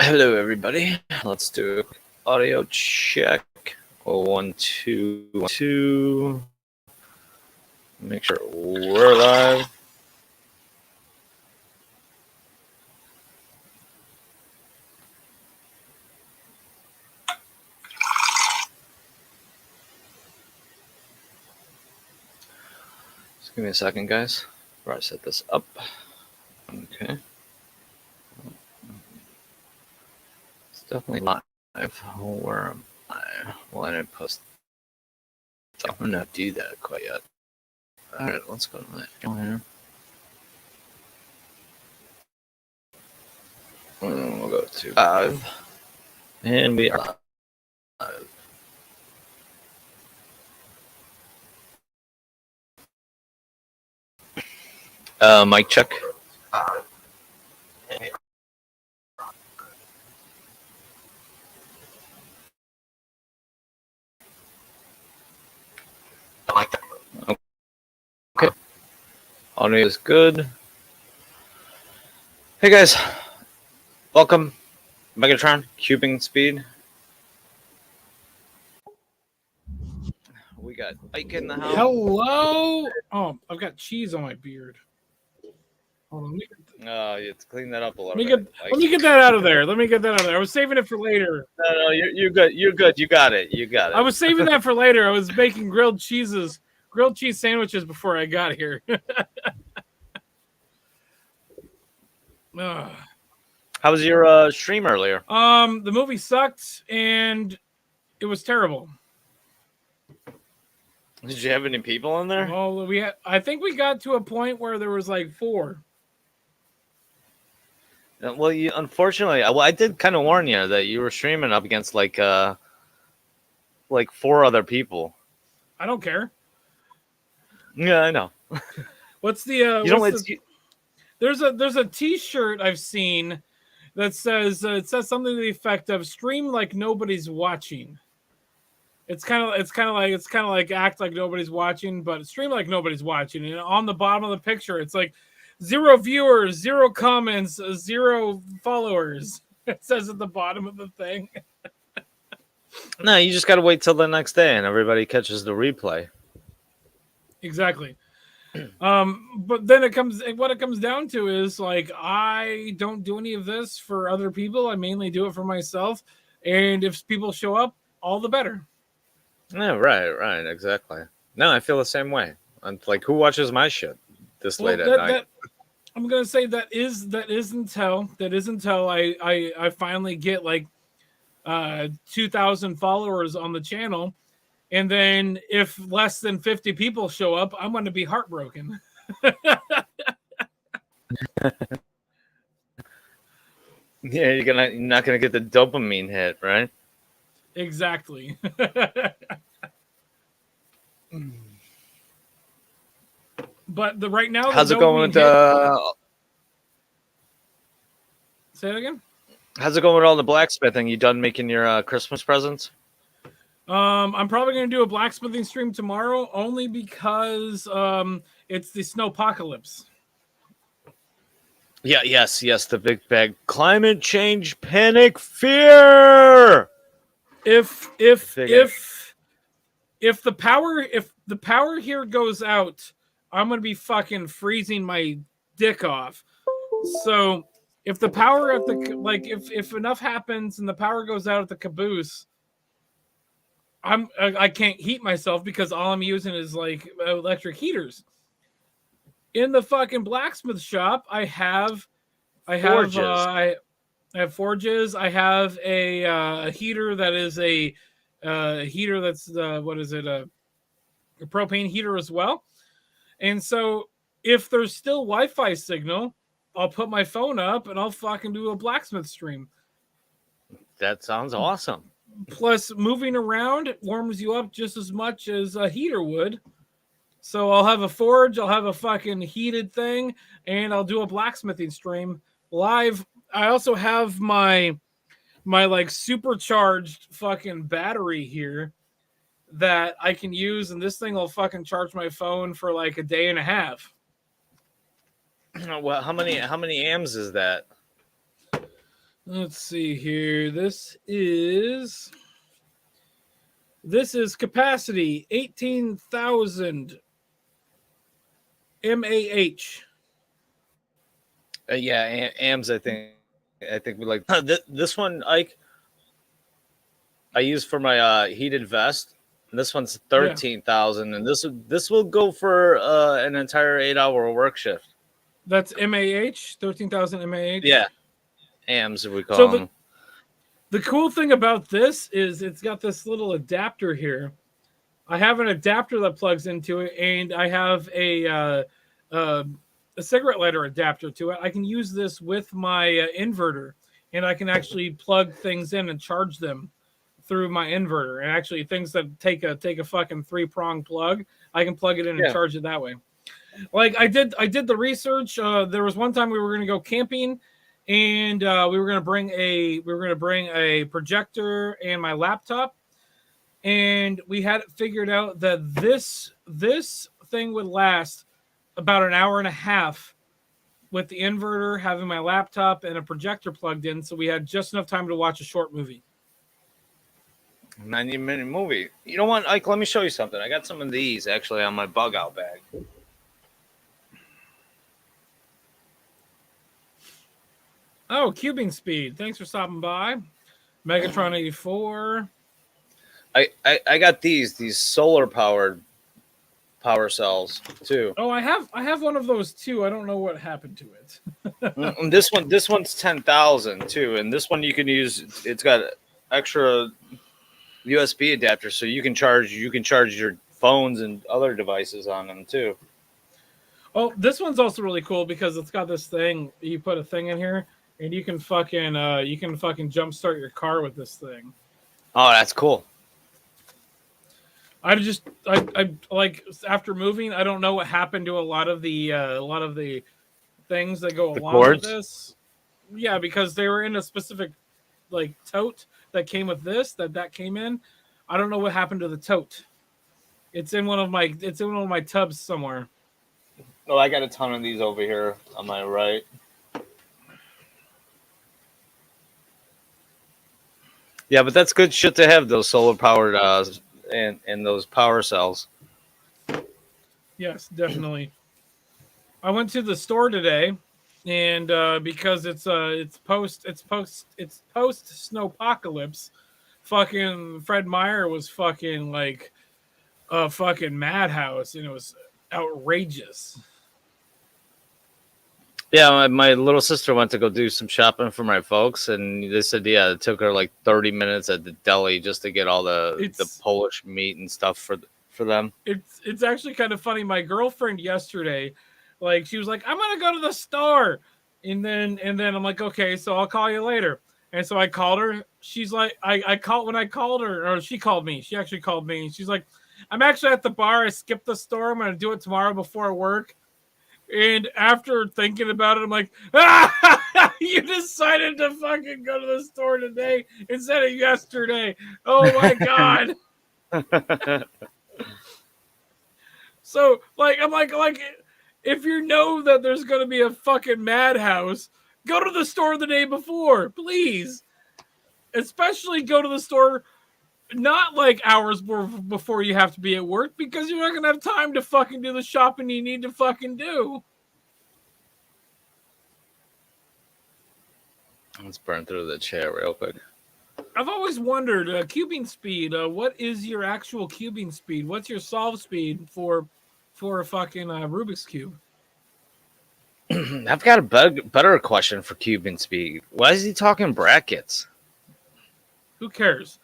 Hello, everybody. Let's do a quick audio check. 1, 2, 1, 2. Make sure we're live. Just give me a second, guys, before I set this up. Okay. It's definitely live. Where am I? Well, I didn't post. I'm not do that quite yet. All right, let's go to that here. We'll go to live, and we are live. Mic check. Okay. Audio is good. Hey guys, welcome. Megatron, cubing speed. We got Ike in the house. Hello. Oh, I've got cheese on my beard. Hold on. You clean that up a little bit. Let me get that out of there. I was saving it for later. No, you're good. You're good. You got it. I was saving that for later. I was making grilled cheese sandwiches before I got here. How was your stream earlier? The movie sucked and it was terrible. Did you have any people in there? Well, I think we got to a point where there was like 4. Well, unfortunately, I did kind of warn you that you were streaming up against like 4 other people. I don't care. Yeah, I know. What's the? There's a T-shirt I've seen that says something to the effect of "Stream like nobody's watching." It's kind of like act like nobody's watching, but stream like nobody's watching. And on the bottom of the picture, it's like 0 viewers, 0 comments, 0 followers. It says at the bottom of the thing. No, you just got to wait till the next day and everybody catches the replay. Exactly. But then what it comes down to is like, I don't do any of this for other people. I mainly do it for myself. And if people show up, all the better. Yeah, right, exactly. No, I feel the same way. I'm like, who watches my shit this late at night? I'm gonna say that is until I finally get like 2,000 followers on the channel, and then if less than 50 people show up, I'm going to be heartbroken. Yeah, you're not gonna get the dopamine hit, right? Exactly. But right now, how's it going with Say it again. How's it going with all the blacksmithing? You done making your Christmas presents? I'm probably going to do a blacksmithing stream tomorrow, only because it's the snowpocalypse. Yeah, yes, the big bag. Climate change, panic, fear. If the power here goes out, I'm going to be fucking freezing my dick off. So if the power at if enough happens and the power goes out at the caboose, I can't heat myself because all I'm using is like electric heaters. In the fucking blacksmith shop, I have forges. I have a heater that is a heater that's a propane heater as well. And so if there's still Wi-Fi signal, I'll put my phone up and I'll fucking do a blacksmith stream. That sounds awesome. Plus, moving around warms you up just as much as a heater would. So I'll have a forge, I'll have a fucking heated thing, and I'll do a blacksmithing stream live. I also have my like supercharged fucking battery here that I can use, and this thing will fucking charge my phone for like a day and a half. Well, how many amps is that? Let's see here. This is capacity 18,000 mAh. Yeah, AMs. I think we like this one. Ike, I use for my heated vest. And this one's 13,000, and this will go for an entire 8-hour work shift. That's mAh, 13,000 mAh. Yeah, AMs we call them. The cool thing about this is it's got this little adapter here. I have an adapter that plugs into it, and I have a cigarette lighter adapter to it. I can use this with my inverter, and I can actually plug things in and charge them through my inverter. And actually, things that take a fucking 3-prong plug, I can plug it in and charge it that way. Like I did the research. There was one time we were going to go camping, and we were going to bring a projector and my laptop, and we had it figured out that this thing would last about an hour and a half with the inverter, having my laptop and a projector plugged in, so we had just enough time to watch a short movie. 90-minute movie. You know what, Ike? Let me show you something. I got some of these actually on my bug out bag. Oh, Cubing Speed. Thanks for stopping by. Megatron 84. I got these solar powered power cells too. Oh, I have one of those too. I don't know what happened to it. And this one's 10,000 too, and this one you can use. It's got extra USB adapters, so you can charge your phones and other devices on them too. Oh, this one's also really cool because it's got this thing. You put a thing in here, and you can fucking jumpstart your car with this thing. Oh, that's cool. I like after moving, I don't know what happened to a lot of the things that go along with this. Yeah, because they were in a specific like tote that came with this that came in. I don't know what happened to the tote. It's in one of my tubs somewhere. Oh, I got a ton of these over here on my right. Yeah, but that's good shit to have, those solar powered and those power cells. Yes, definitely. I went to the store today, and because it's post snowpocalypse, fucking Fred Meyer was fucking like a fucking madhouse, and it was outrageous. Yeah, my little sister went to go do some shopping for my folks, and they said, yeah, it took her like 30 minutes at the deli just to get all the Polish meat and stuff for them. It's actually kind of funny. My girlfriend yesterday, like, she was like, I'm gonna go to the store, and then I'm like, okay, so I'll call you later. And so I called her. She's like, I called her, or she called me. She actually called me, and she's like, I'm actually at the bar. I skipped the store. I'm gonna do it tomorrow before work. And after thinking about it, I'm like, you decided to fucking go to the store today instead of yesterday. Oh my God. So, like, I'm like, if you know that there's going to be a fucking madhouse, go to the store the day before, please. Especially go to the store not like hours before you have to be at work, because you're not going to have time to fucking do the shopping you need to fucking do. Let's burn through the chat real quick. I've always wondered, cubing speed, what is your actual cubing speed? What's your solve speed for a fucking Rubik's Cube? I've got a better question for cubing speed. Why is he talking brackets? Who cares?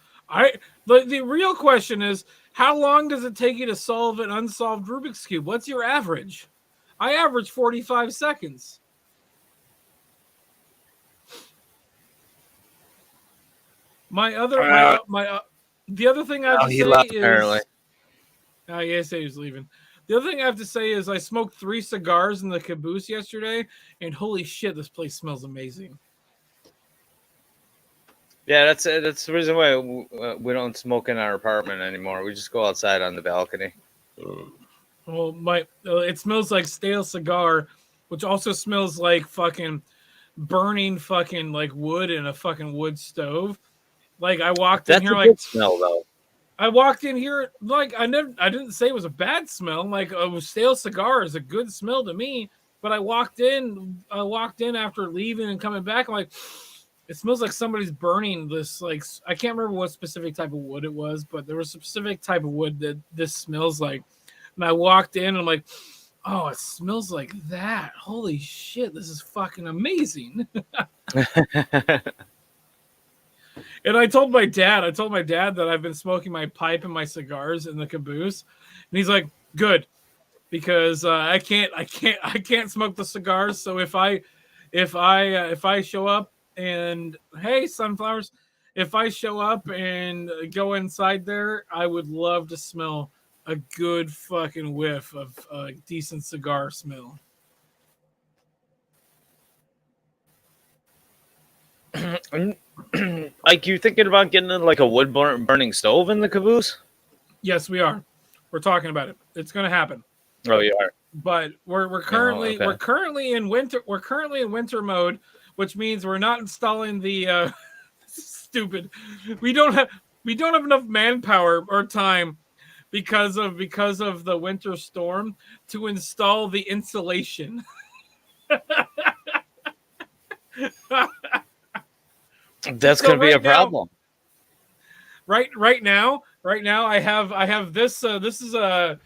The real question is, how long does it take you to solve an unsolved Rubik's Cube? What's your average? I average 45 seconds. The other thing I have to say left, is, apparently. Yes, he was leaving. The other thing I have to say is I smoked 3 cigars in the caboose yesterday, and holy shit, this place smells amazing. Yeah, that's the reason why we don't smoke in our apartment anymore. We just go outside on the balcony. Well, it smells like stale cigar, which also smells like fucking burning fucking like wood in a fucking wood stove. Like I walked That's in here a like good smell though. I walked in here like I didn't say it was a bad smell. Like a stale cigar is a good smell to me. But I walked in after leaving and coming back. I'm like, it smells like somebody's burning this. Like I can't remember what specific type of wood it was, but there was a specific type of wood that this smells like. And I walked in and I'm like, oh, it smells like that. Holy shit, this is fucking amazing. And I told my dad that I've been smoking my pipe and my cigars in the caboose, and he's like, "Good, because I can't smoke the cigars. So if I show up and hey, sunflowers, if I show up and go inside there, I would love to smell a good fucking whiff of a decent cigar smell." Like you thinking about getting like a wood burning stove in the caboose? Yes, we are. We're talking about it. It's going to happen. Oh, you are. But we're currently okay. we're currently in winter mode, which means we're not installing the stupid. We don't have enough manpower or time because of the winter storm to install the insulation. That's going to be a problem. Right now, I have this. This is a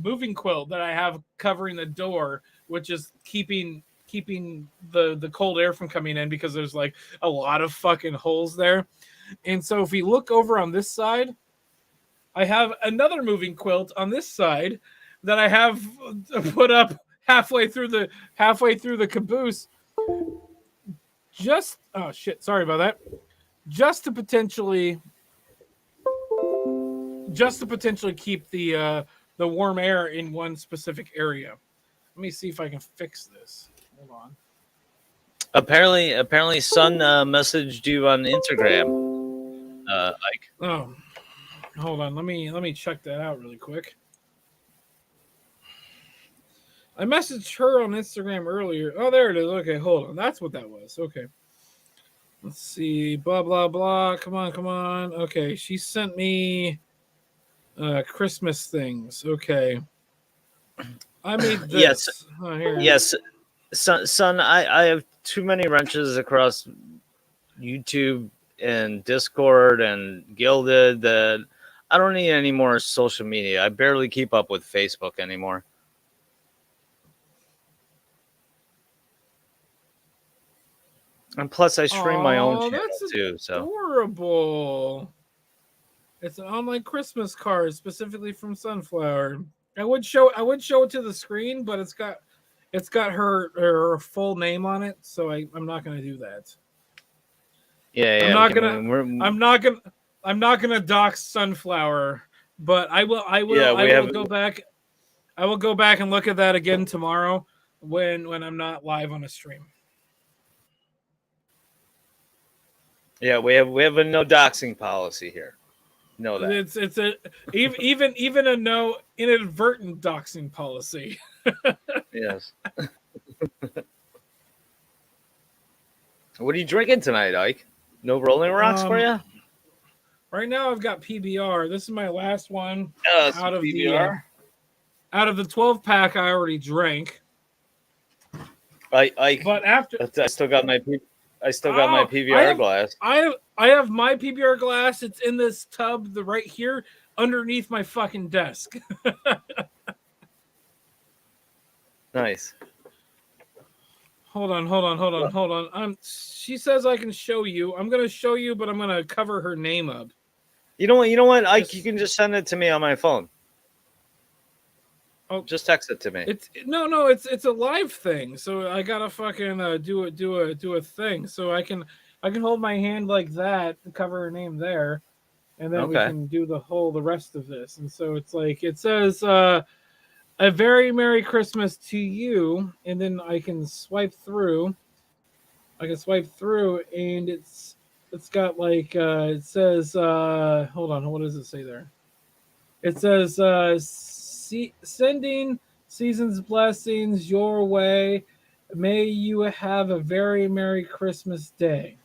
moving quilt that I have covering the door, which is keeping the cold air from coming in because there's like a lot of fucking holes there. And so if we look over on this side, I have another moving quilt on this side that I have put up halfway through the caboose. Oh shit, sorry about that. Just to potentially keep the warm air in one specific area. Let me see if I can fix this. Hold on. Apparently, Sun messaged you on Instagram. Ike. Oh, hold on. Let me check that out really quick. I messaged her on Instagram earlier. Oh, there it is. Okay, hold on. That's what that was. Okay. Let's see. Blah, blah, blah. Come on. Okay, she sent me Christmas things. Okay. I made this. Yes. Oh, here. Yes. Son, I have too many wrenches across YouTube and Discord and Gilded that I don't need any more social media. I barely keep up with Facebook anymore. And plus, I stream my own channel too. So adorable. It's an online Christmas card specifically from Sunflower. I would show it to the screen, but it's got her full name on it, so I'm not going to do that. Yeah. I'm not gonna dox Sunflower, but I will go back. I will go back and look at that again tomorrow when I'm not live on a stream. Yeah, we have a no doxing policy here. Know that. It's a even a no inadvertent doxing policy. Yes. What are you drinking tonight, Ike? No Rolling Rocks for you? Right now, I've got PBR. This is my last one out of PBR. Out of the 12 pack I already drank. But after I still got my PBR glass. I have my PBR glass. It's in this tub right here underneath my fucking desk. Nice. Hold on. She says I can show you. I'm gonna show you, but I'm gonna cover her name up. You know what, Ike? You can just send it to me on my phone. Oh, just text it to me. It's a live thing, so I gotta fucking do a thing. So I can hold my hand like that and cover her name there, and then we can do the rest of this. And so it's like it says a very Merry Christmas to you, and then I can swipe through. And it's got like it says hold on, what does it say there? It says sending season's blessings your way May you have a very Merry Christmas day.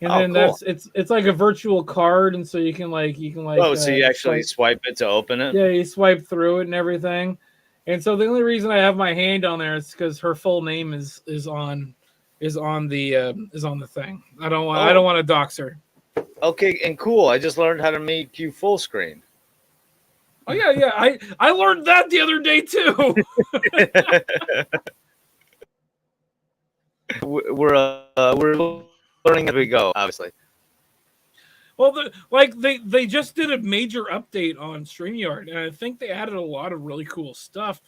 And then cool. it's like a virtual card, and so you can Oh, so you actually swipe it to open it? Yeah, you swipe through it and everything. And so the only reason I have my hand on there is because her full name is on the thing. I don't want to dox her. Okay, and cool. I just learned how to make you full screen. Oh yeah. I learned that the other day too. we're learning as we go, obviously. Well, they just did a major update on StreamYard, and I think they added a lot of really cool stuff.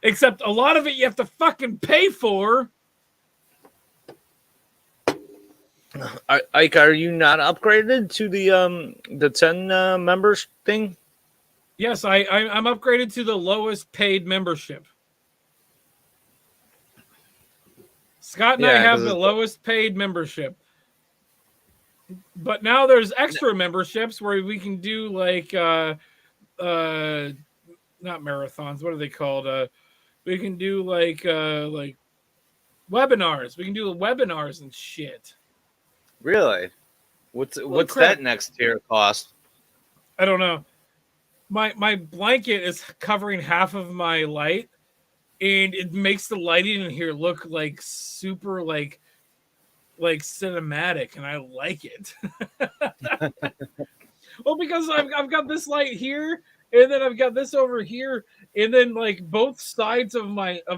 Except a lot of it you have to fucking pay for. Ike, are you not upgraded to the 10 members thing? Yes, I'm upgraded to the lowest paid membership. Scott and I have the lowest paid membership. But now there's extra memberships where we can do like not marathons, what are they called? We can do like webinars. We can do webinars and shit. Really? What's that next tier cost? I don't know. My blanket is covering half of my light, and it makes the lighting in here look like super like cinematic, and I like it. Well, because I've got this light here, and then I've got this over here, and then like both sides of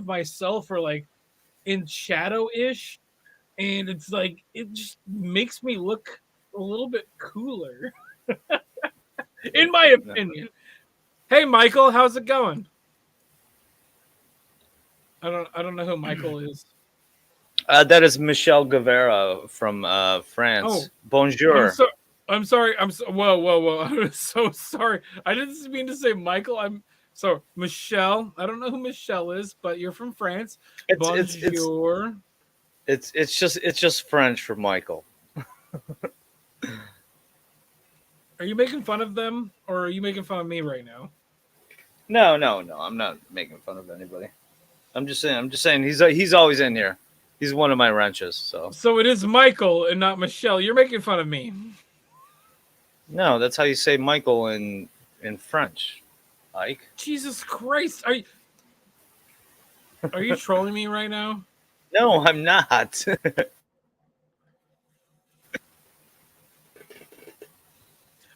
myself are like in shadow-ish, and it's like it just makes me look a little bit cooler. In my opinion. Hey Michael, how's it going? I don't know who Michael is. That is Michelle Guevara from France. Oh, bonjour. I'm sorry. Whoa. I'm so sorry. I didn't mean to say Michael. So Michelle. I don't know who Michelle is, but you're from France. Bonjour. It's just French for Michael. Are you making fun of them, or are you making fun of me right now? No. I'm not making fun of anybody. I'm just saying he's always in here. He's one of my wrenches. So it is Michael and not Michelle. You're making fun of me. No, that's how you say Michael in French, Ike. Jesus Christ. Are you trolling me right now? No, I'm not.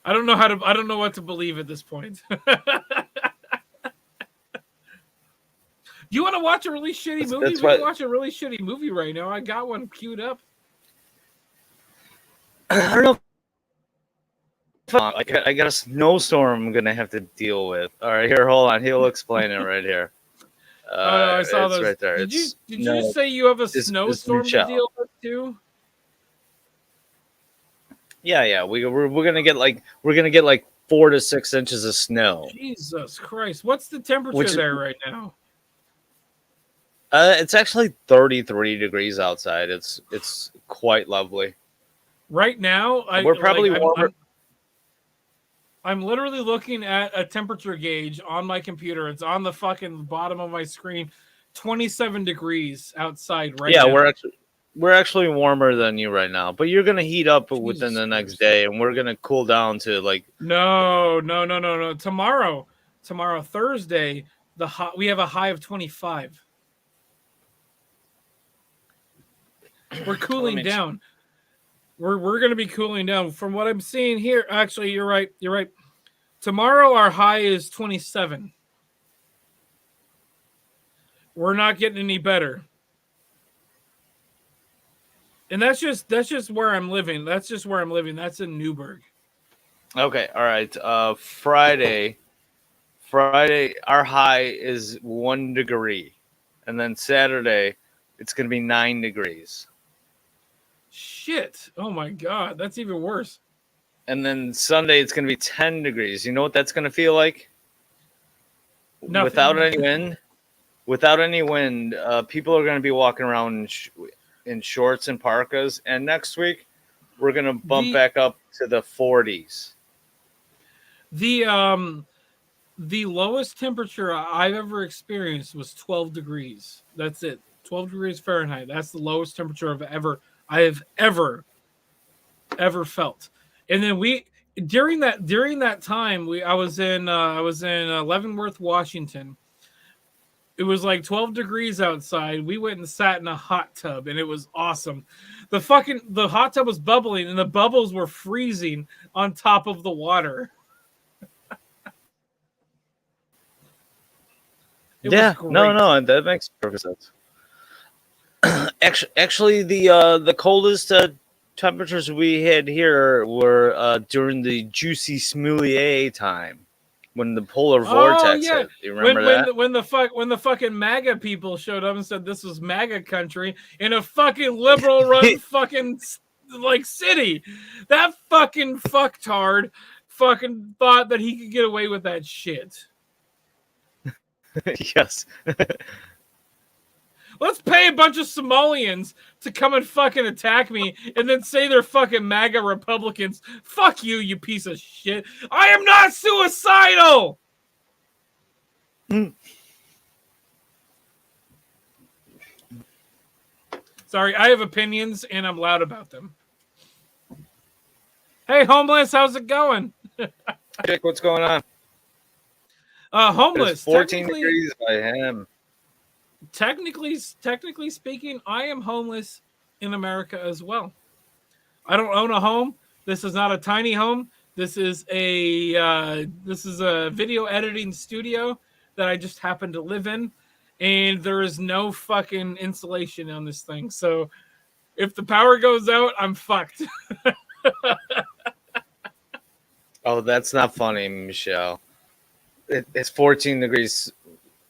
I don't know what to believe at this point. You want to watch a really shitty movie? We can watch a really shitty movie right now. I got one queued up. I don't know. I got a snowstorm I'm gonna have to deal with. All right, here, hold on. He'll explain it right here. I saw those. Right there. Did you say you have a snowstorm to deal with too? Yeah. We're gonna get like 4 to 6 inches of snow. Jesus Christ! What's the temperature there right now? It's actually 33 degrees outside. It's quite lovely. Right now, we're probably warmer. I'm literally looking at a temperature gauge on my computer. It's on the fucking bottom of my screen. 27 degrees outside right now. Yeah, we're actually warmer than you right now. But you're gonna heat up within the next day, and we're gonna cool down to like. No. Tomorrow, Thursday, we have a high of 25. We're cooling down. We're going to be cooling down. From what I'm seeing here, actually, you're right. Tomorrow, our high is 27. We're not getting any better. And that's just where I'm living. That's in Newburgh. Okay, all right. Friday, our high is 1 degree, and then Saturday, it's going to be 9 degrees. Shit! Oh my god, that's even worse. And then Sunday, it's going to be 10 degrees. You know what that's going to feel like? Nothing. Without any wind, people are going to be walking around in shorts and parkas. And next week, we're going to bump back up to the 40s. The lowest temperature I've ever experienced was 12 degrees. That's it. 12 degrees Fahrenheit. That's the lowest temperature I have ever felt. And then during that time, I was in Leavenworth, Washington. It was like 12 degrees outside. We went and sat in a hot tub, and it was awesome. The hot tub was bubbling, and the bubbles were freezing on top of the water. No, that makes perfect sense. Actually, the coldest temperatures we had here were during the Juicy Smoulier time. When the polar vortex hit. Do you remember that? When the fucking MAGA people showed up and said this was MAGA country in a fucking liberal run fucking like city. That fucking fucktard fucking thought that he could get away with that shit. Yes. Let's pay a bunch of Somalians to come and fucking attack me and then say they're fucking MAGA Republicans. Fuck you, you piece of shit. I am not suicidal! Sorry, I have opinions and I'm loud about them. Hey, Homeless, how's it going? Jake, what's going on? Homeless. It's 14 degrees by him. Technically speaking, I am homeless in America as well. I don't own a home. This is not a tiny home. This is a video editing studio that I just happen to live in, and there is no fucking insulation on this thing. So if the power goes out, I'm fucked. Oh, that's not funny, Michelle. It's 14 degrees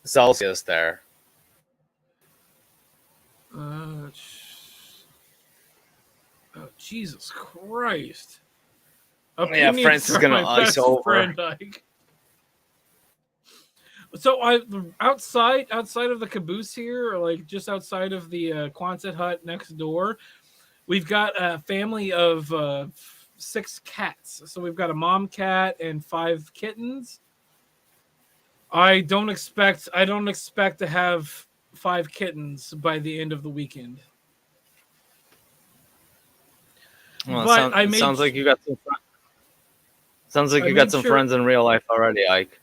Celsius there. Oh, Jesus Christ. Yeah, France is going to ice over. So outside of the caboose here, or like just outside of the Quonset hut next door, we've got a family of 6 cats. So we've got a mom cat and 5 kittens. I don't expect to have 5 kittens by the end of the weekend. Well, sounds like you got some. Sounds like you got some friends in real life already, Ike.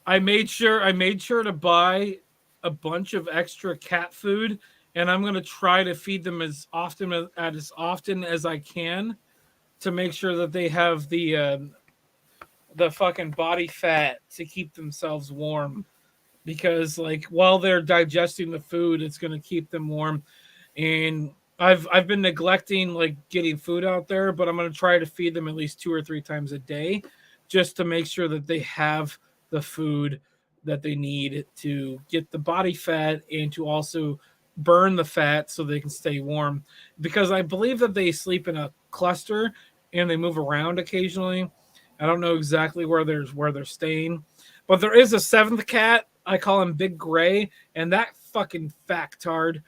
I made sure to buy a bunch of extra cat food, and I'm going to try to feed them as often as I can to make sure that they have the fucking body fat to keep themselves warm. Because like while they're digesting the food, it's going to keep them warm. And I've been neglecting like getting food out there, but I'm going to try to feed them at least 2 or 3 times a day just to make sure that they have the food that they need to get the body fat and to also burn the fat so they can stay warm. Because I believe that they sleep in a cluster and they move around occasionally. I don't know exactly where they're staying, but there is a 7th cat. I call him Big Gray, and that fucking factard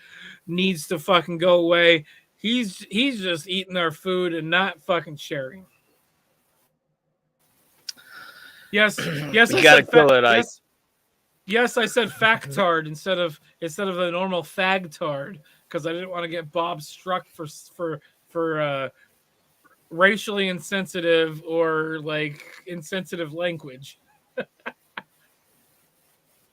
needs to fucking go away. He's just eating our food and not fucking sharing. Yes, you gotta kill it. Yes, I said factard instead of the normal fagtard because I didn't want to get Bob struck for racially insensitive or like insensitive language.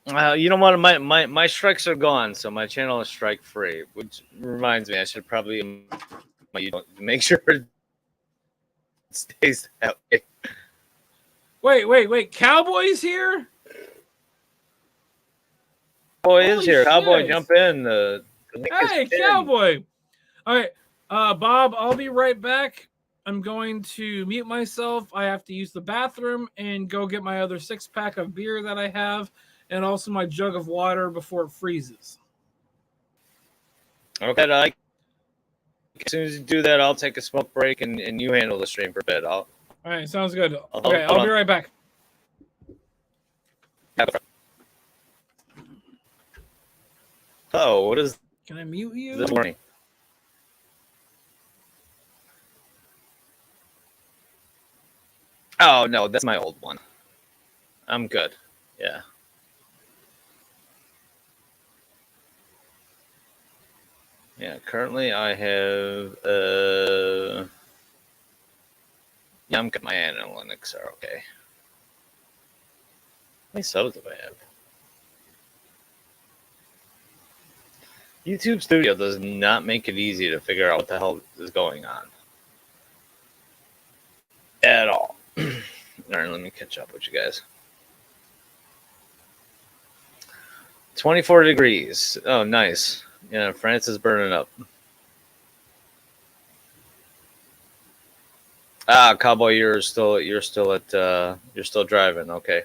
You know what? My strikes are gone, so my channel is strike free. Which reminds me, I should probably make sure it stays that way. Wait! Cowboy's here. Cowboy is here. Cowboy, jump in. Hey, Cowboy! All right, Bob, I'll be right back. I'm going to mute myself. I have to use the bathroom and go get my other 6-pack of beer that I have. And also my jug of water before it freezes. Okay, Ike. As soon as you do that, I'll take a smoke break and you handle the stream for a bit. All right, sounds good. Okay, I'll be right back. Oh, what is... Can I mute you? This morning? Oh, no, that's my old one. I'm good. Yeah. Yeah, currently I have yeah, I'm good. My analytics are okay. How many subs do I have? YouTube Studio does not make it easy to figure out what the hell is going on. At all. All right, let me catch up with you guys. 24 degrees. Oh, nice. Yeah, France is burning up. Ah, Cowboy, you're still driving. Okay,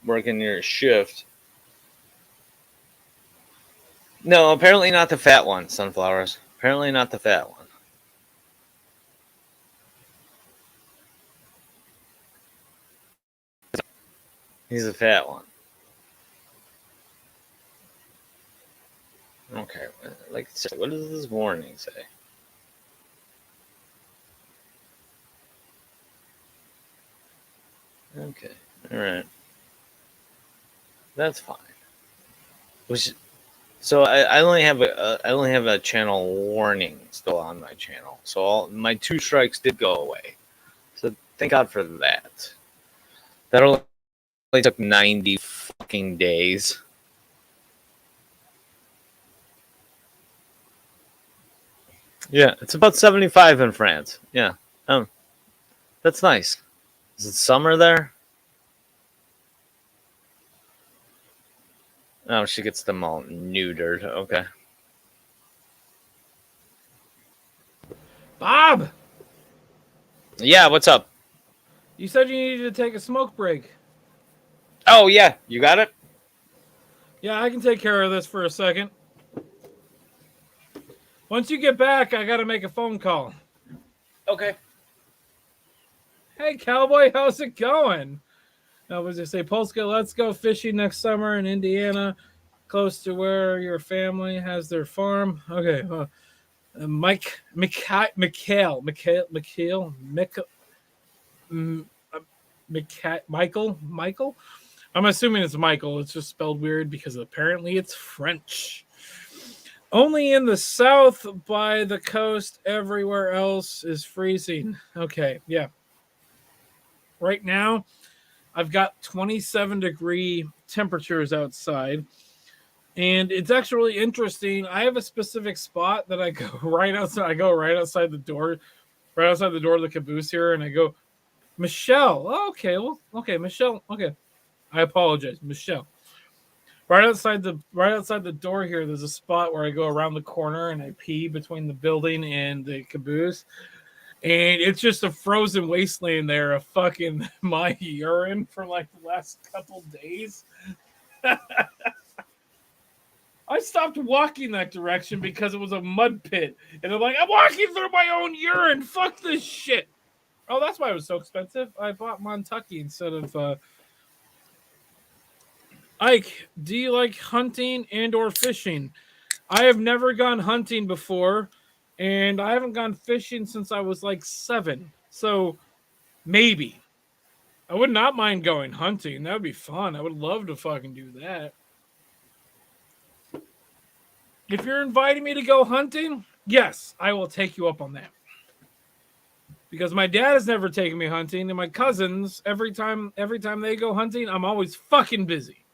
working your shift. No, apparently not the fat one. Sunflowers. Apparently not the fat one. He's a fat one. Okay, like what does this warning say? Okay, all right, that's fine. So I only have a channel warning still on my channel. So my 2 strikes did go away. So thank God for that. That only took 90 fucking days. Yeah, it's about 75 in France. Yeah, that's nice. Is it summer there? Oh, she gets them all neutered. Okay. Bob! Yeah, what's up? You said you needed to take a smoke break. Oh, yeah. You got it? Yeah, I can take care of this for a second. Once you get back, I got to make a phone call. Okay. Hey, Cowboy, how's it going? I was just say, Polska, let's go fishing next summer in Indiana, close to where your family has their farm. Okay. Michael. I'm assuming it's Michael. It's just spelled weird because apparently it's French. Only in the south by the coast, everywhere else is freezing. Okay, yeah. Right now, I've got 27-degree temperatures outside. And it's actually really interesting. I have a specific spot that I go right outside. I go right outside the door of the caboose here, and I go, Michelle. Oh, okay, well, okay, Michelle. Okay, I apologize, Michelle. Right outside the door here, there's a spot where I go around the corner and I pee between the building and the caboose, and it's just a frozen wasteland there of fucking my urine for like the last couple days. I stopped walking that direction because it was a mud pit. And I'm like, I'm walking through my own urine. Fuck this shit. Oh, that's why it was so expensive. I bought Montucky instead of... Ike, do you like hunting and or fishing? I have never gone hunting before. And I haven't gone fishing since I was like 7. So, maybe. I would not mind going hunting. That would be fun. I would love to fucking do that. If you're inviting me to go hunting, yes, I will take you up on that. Because my dad has never taken me hunting, and my cousins, every time they go hunting, I'm always fucking busy.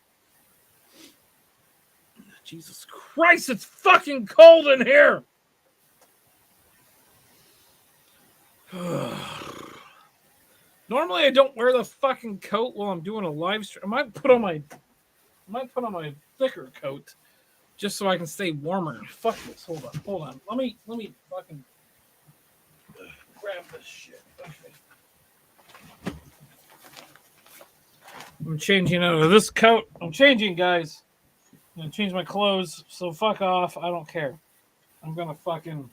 Jesus Christ, it's fucking cold in here. Normally I don't wear the fucking coat while I'm doing a live stream. I might put on my thicker coat. Just so I can stay warmer. Fuck this. Hold on. Let me fucking grab this shit. Okay. I'm changing out of this coat. I'm changing, guys. I'm gonna change my clothes. So fuck off. I don't care. I'm gonna fucking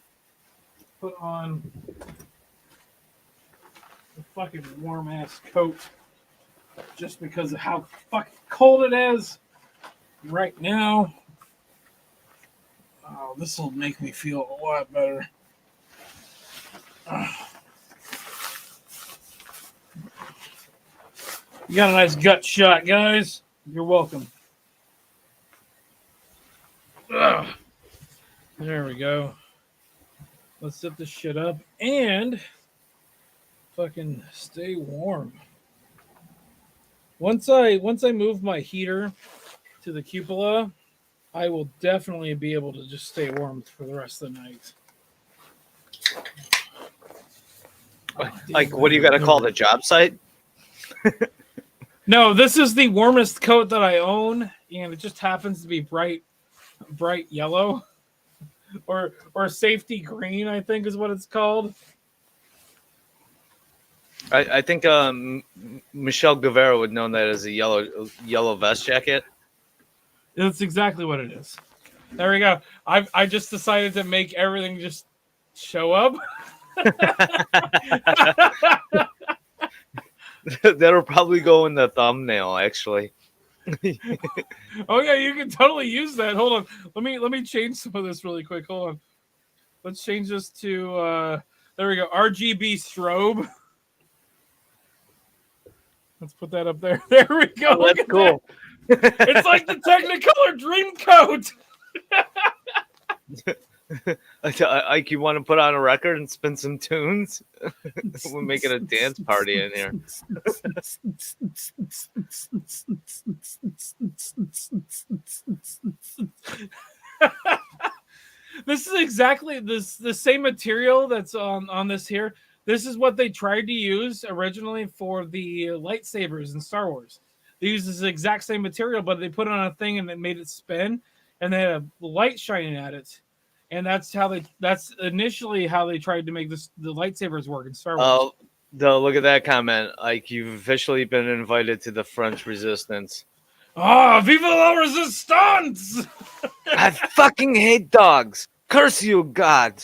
put on the fucking warm ass coat just because of how fucking cold it is right now. Oh, this will make me feel a lot better. You got a nice gut shot, guys. You're welcome. Ugh. There we go. Let's set this shit up and fucking stay warm. Once I move my heater to the cupola, I will definitely be able to just stay warm for the rest of the night. Like, what do you got to call the job site? No, this is the warmest coat that I own, and it just happens to be bright yellow, or safety green, I think is what it's called. I think Michelle Guevara would know that as a yellow vest jacket. That's exactly what it is. There we go. I just decided to make everything just show up. That'll probably go in the thumbnail, actually. Oh yeah, you can totally use that. Hold on. Let me change some of this really quick. Hold on. Let's change this to there we go. RGB strobe. Let's put that up there. There we go. Oh, that's cool. That. It's like the Technicolor Dream Coat. Ike, you want to put on a record and spin some tunes? We're making a dance party in here. This is exactly the same material that's on this here. This is what they tried to use originally for the lightsabers in Star Wars. They used this exact same material, but they put it on a thing and it made it spin, and they had a light shining at it. And that's initially how they tried to make the lightsabers work in Star Wars. Oh, look at that comment. Like, you've officially been invited to the French Resistance. Ah, vive la resistance! I fucking hate dogs. Curse you, God.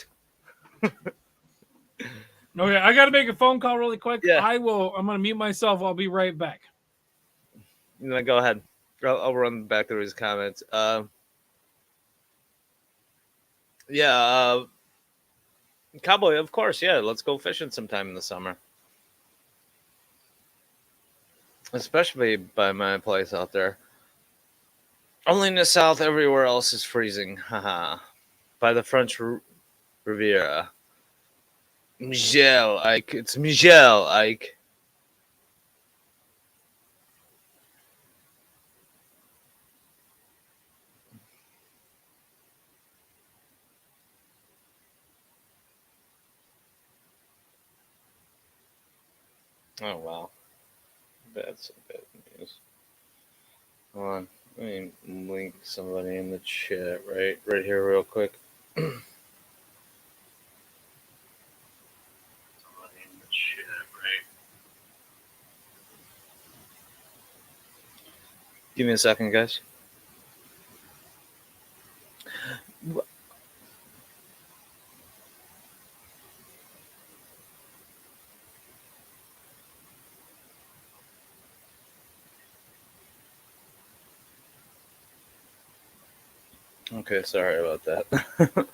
Okay, I got to make a phone call really quick. Yeah. I'm going to mute myself. I'll be right back. No, go ahead. I'll run back through his comments. Cowboy, of course. Yeah, let's go fishing sometime in the summer. Especially by my place out there. Only in the south, everywhere else is freezing. Haha. By the French Riviera. Michelle Ike. It's Michelle Ike. Oh, wow. That's bad news. Hold on. Let me link somebody in the chat right here real quick. Somebody in the chat, right? Give me a second, guys. Okay, sorry about that. All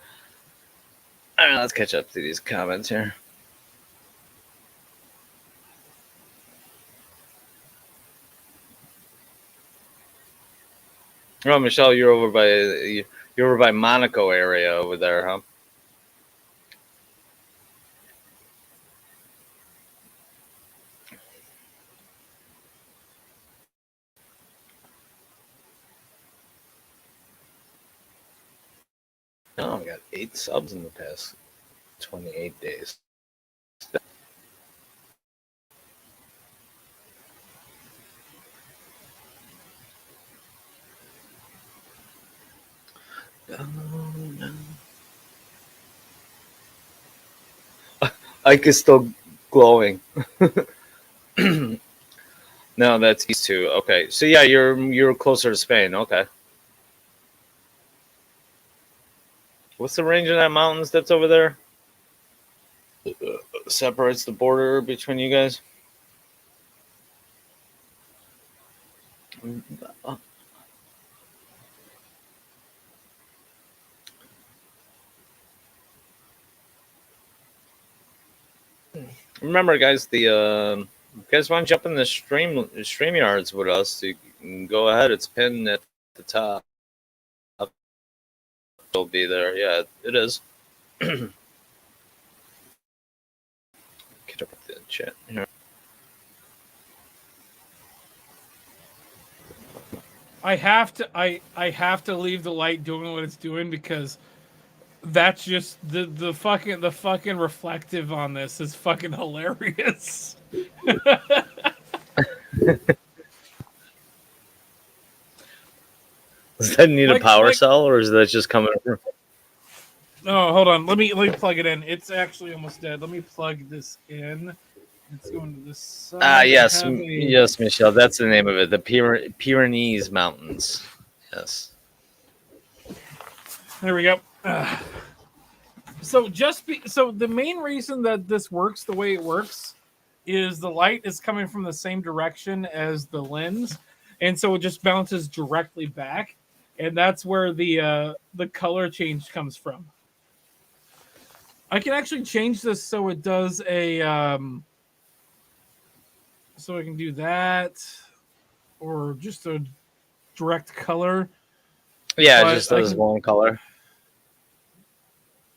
right, let's catch up to these comments here. Oh, Michelle, you're over by Monaco area over there, huh? Oh, I got 8 subs in the past 28 days. Oh, no. Ike is still glowing. No, that's these two. Okay, so yeah, you're closer to Spain. Okay. What's the range of that mountains that's over there? Separates the border between you guys. Remember, guys, you guys want to jump in the StreamYards with us? You can go ahead. It's pinned at the top. will be there. Yeah, it is. Get up with the chat here. I have to leave the light doing what it's doing because that's just the fucking reflective on this is fucking hilarious. Does that need a power cell, or is that just coming? No, hold on. Let me plug it in. It's actually almost dead. Let me plug this in. It's going to this side. Yes, Michelle. That's the name of it. The Pyrenees Mountains. Yes. There we go. So the main reason that this works the way it works is the light is coming from the same direction as the lens, and so it just bounces directly back, and that's where the color change comes from. I can actually change this so it does a so I can do that, or just a direct color. Yeah, it just does one color.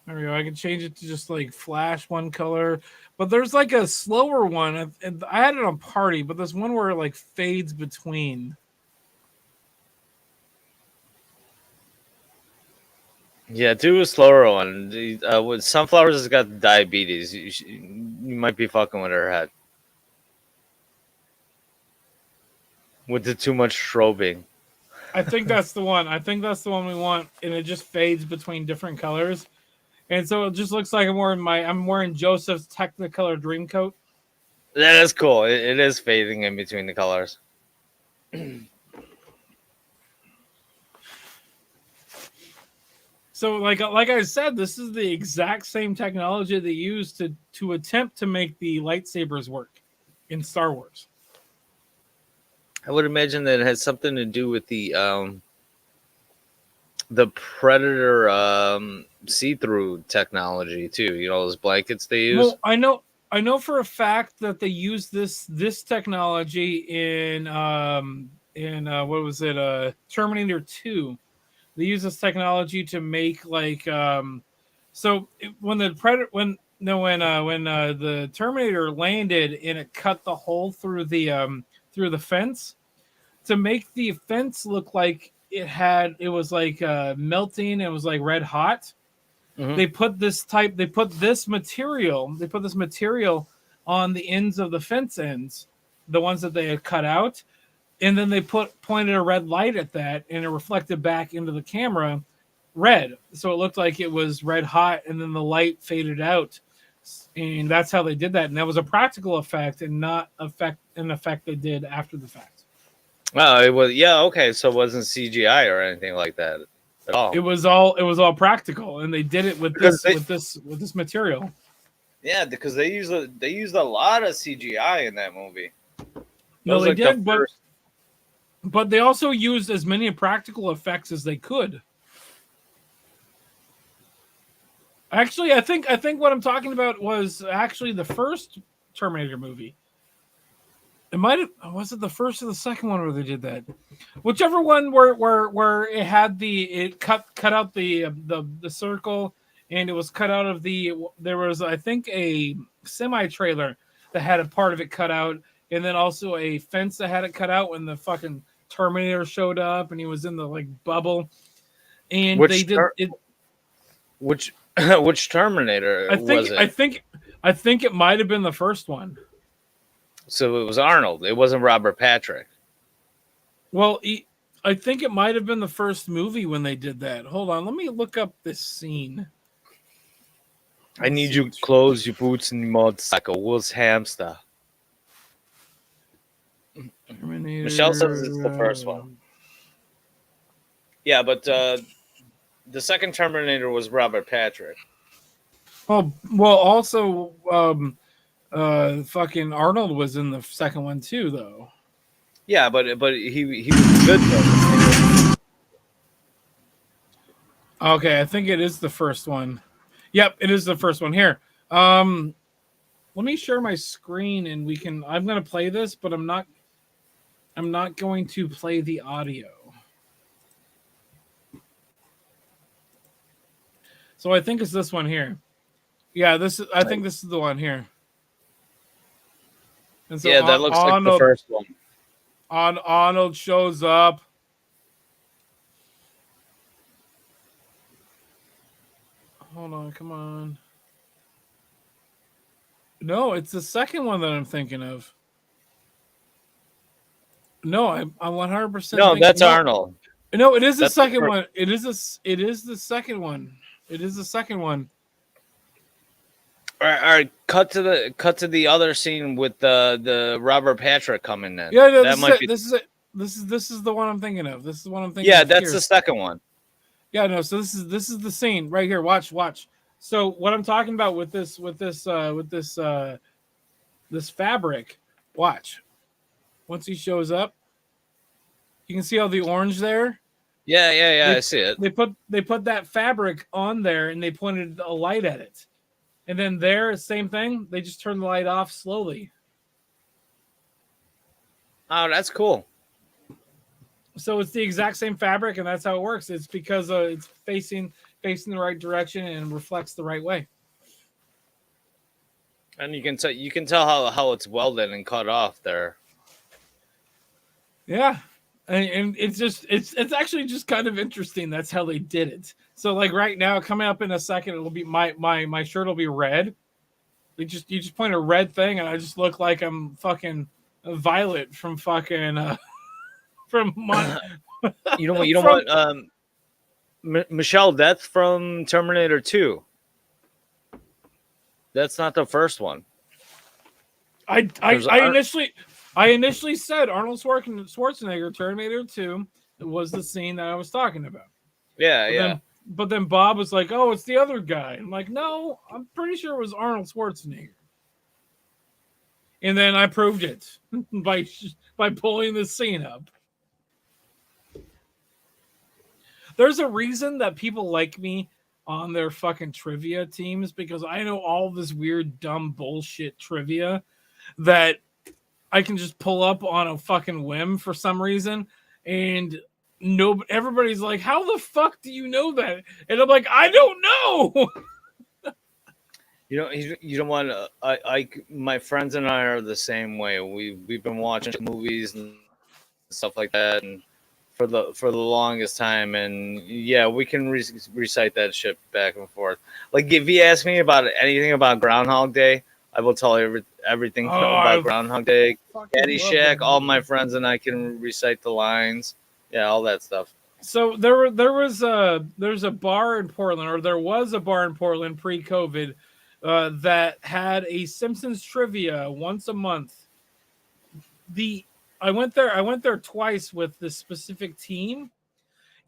There we go. I can change it to just like flash one color, but there's like a slower one, and I had it on party, but there's one where it like fades between. Yeah, do a slower one. With Sunflowers has got diabetes. You might be fucking with her head with the too much strobing. I think that's the one. I think that's the one we want, and it just fades between different colors. And so it just looks like I'm wearing Joseph's Technicolor Dreamcoat. That is cool. It is fading in between the colors. So like I said, this is the exact same technology they used to attempt to make the lightsabers work in Star Wars. I would imagine that it has something to do with the Predator see-through technology too. You know, those blankets they use. Well, I know for a fact that they use this technology in what was it? Terminator 2. They use this technology to make like when the Terminator landed and it cut the hole through the fence to make the fence look like it was like melting. It was like red hot. Mm-hmm. They put this material on the ends of the fence ends, the ones that they had cut out. And then they pointed a red light at that, and it reflected back into the camera red. So it looked like it was red hot, and then the light faded out. And that's how they did that. And that was a practical effect and not an effect they did after the fact. Oh, it was, yeah, okay. So it wasn't CGI or anything like that at all. It was all practical, and they did it with this material. Yeah, because they used a lot of CGI in that movie. No, they did, but they also used as many practical effects as they could. Actually, I think what I'm talking about was actually the first Terminator movie. It might have was it the first or the second one where they did that? Whichever one where it had it cut out the circle, and it was cut out of there was I think a semi trailer that had a part of it cut out, and then also a fence that had it cut out when the fucking Terminator showed up and he was in the like bubble, and they did it. Which Terminator was it? I think it might have been the first one. So it was Arnold. It wasn't Robert Patrick. Well, I think it might have been the first movie when they did that. Hold on, let me look up this scene. I need you to close your boots in the mud like a Will's hamster. Terminator, Michelle says it's the first one. Yeah, but the second Terminator was Robert Patrick. Oh, well, also, fucking Arnold was in the second one too, though. Yeah, but he was good though. Okay, I think it is the first one. Yep, it is the first one. Here, let me share my screen and we can. I'm gonna play this, but I'm not going to play the audio. So I think it's this one here. Yeah, I think this is the one here. And so that looks like the first one. Arnold shows up. Hold on, come on. No, it's the second one that I'm thinking of. No, I'm 100%. No, that's Arnold. No, it is the second one. It is the second one. It is the second one. All right. Cut to the other scene with the Robert Patrick coming in. Yeah, no, this is the one I'm thinking of. This is the one I'm thinking. Yeah, of. that's the second one. Yeah, no. So this is the scene right here. Watch. So what I'm talking about with this fabric. Watch. Once he shows up, you can see all the orange there. Yeah, I see it. They put that fabric on there and they pointed a light at it. And then there, same thing. They just turn the light off slowly. Oh, that's cool. So it's the exact same fabric, and that's how it works. It's because it's facing the right direction and reflects the right way. And you can tell how it's welded and cut off there. Yeah, and it's actually just kind of interesting. That's how they did it. So like right now, coming up in a second, it'll be my shirt will be red. You just point a red thing, and I just look like I'm fucking Violet from fucking from my. You know what? Michelle, that's from Terminator 2. That's not the first one. I initially said Arnold Schwarzenegger, Terminator 2 was the scene that I was talking about. Yeah. But then Bob was like, "Oh, it's the other guy." I'm like, "No, I'm pretty sure it was Arnold Schwarzenegger." And then I proved it by pulling the scene up. There's a reason that people like me on their fucking trivia teams because I know all this weird, dumb bullshit trivia that I can just pull up on a fucking whim for some reason. And everybody's like, how the fuck do you know that? And I'm like, I don't know. You don't want to. My friends and I are the same way. We've been watching movies and stuff like that, and for the longest time, and yeah, we can recite that shit back and forth. Like if you ask me about anything about Groundhog Day, I will tell you everything about Groundhog Day, Caddyshack. All my friends and I can recite the lines. Yeah, all that stuff. So there's a bar in Portland, or there was a bar in Portland pre-COVID that had a Simpsons trivia once a month. I went there twice with this specific team,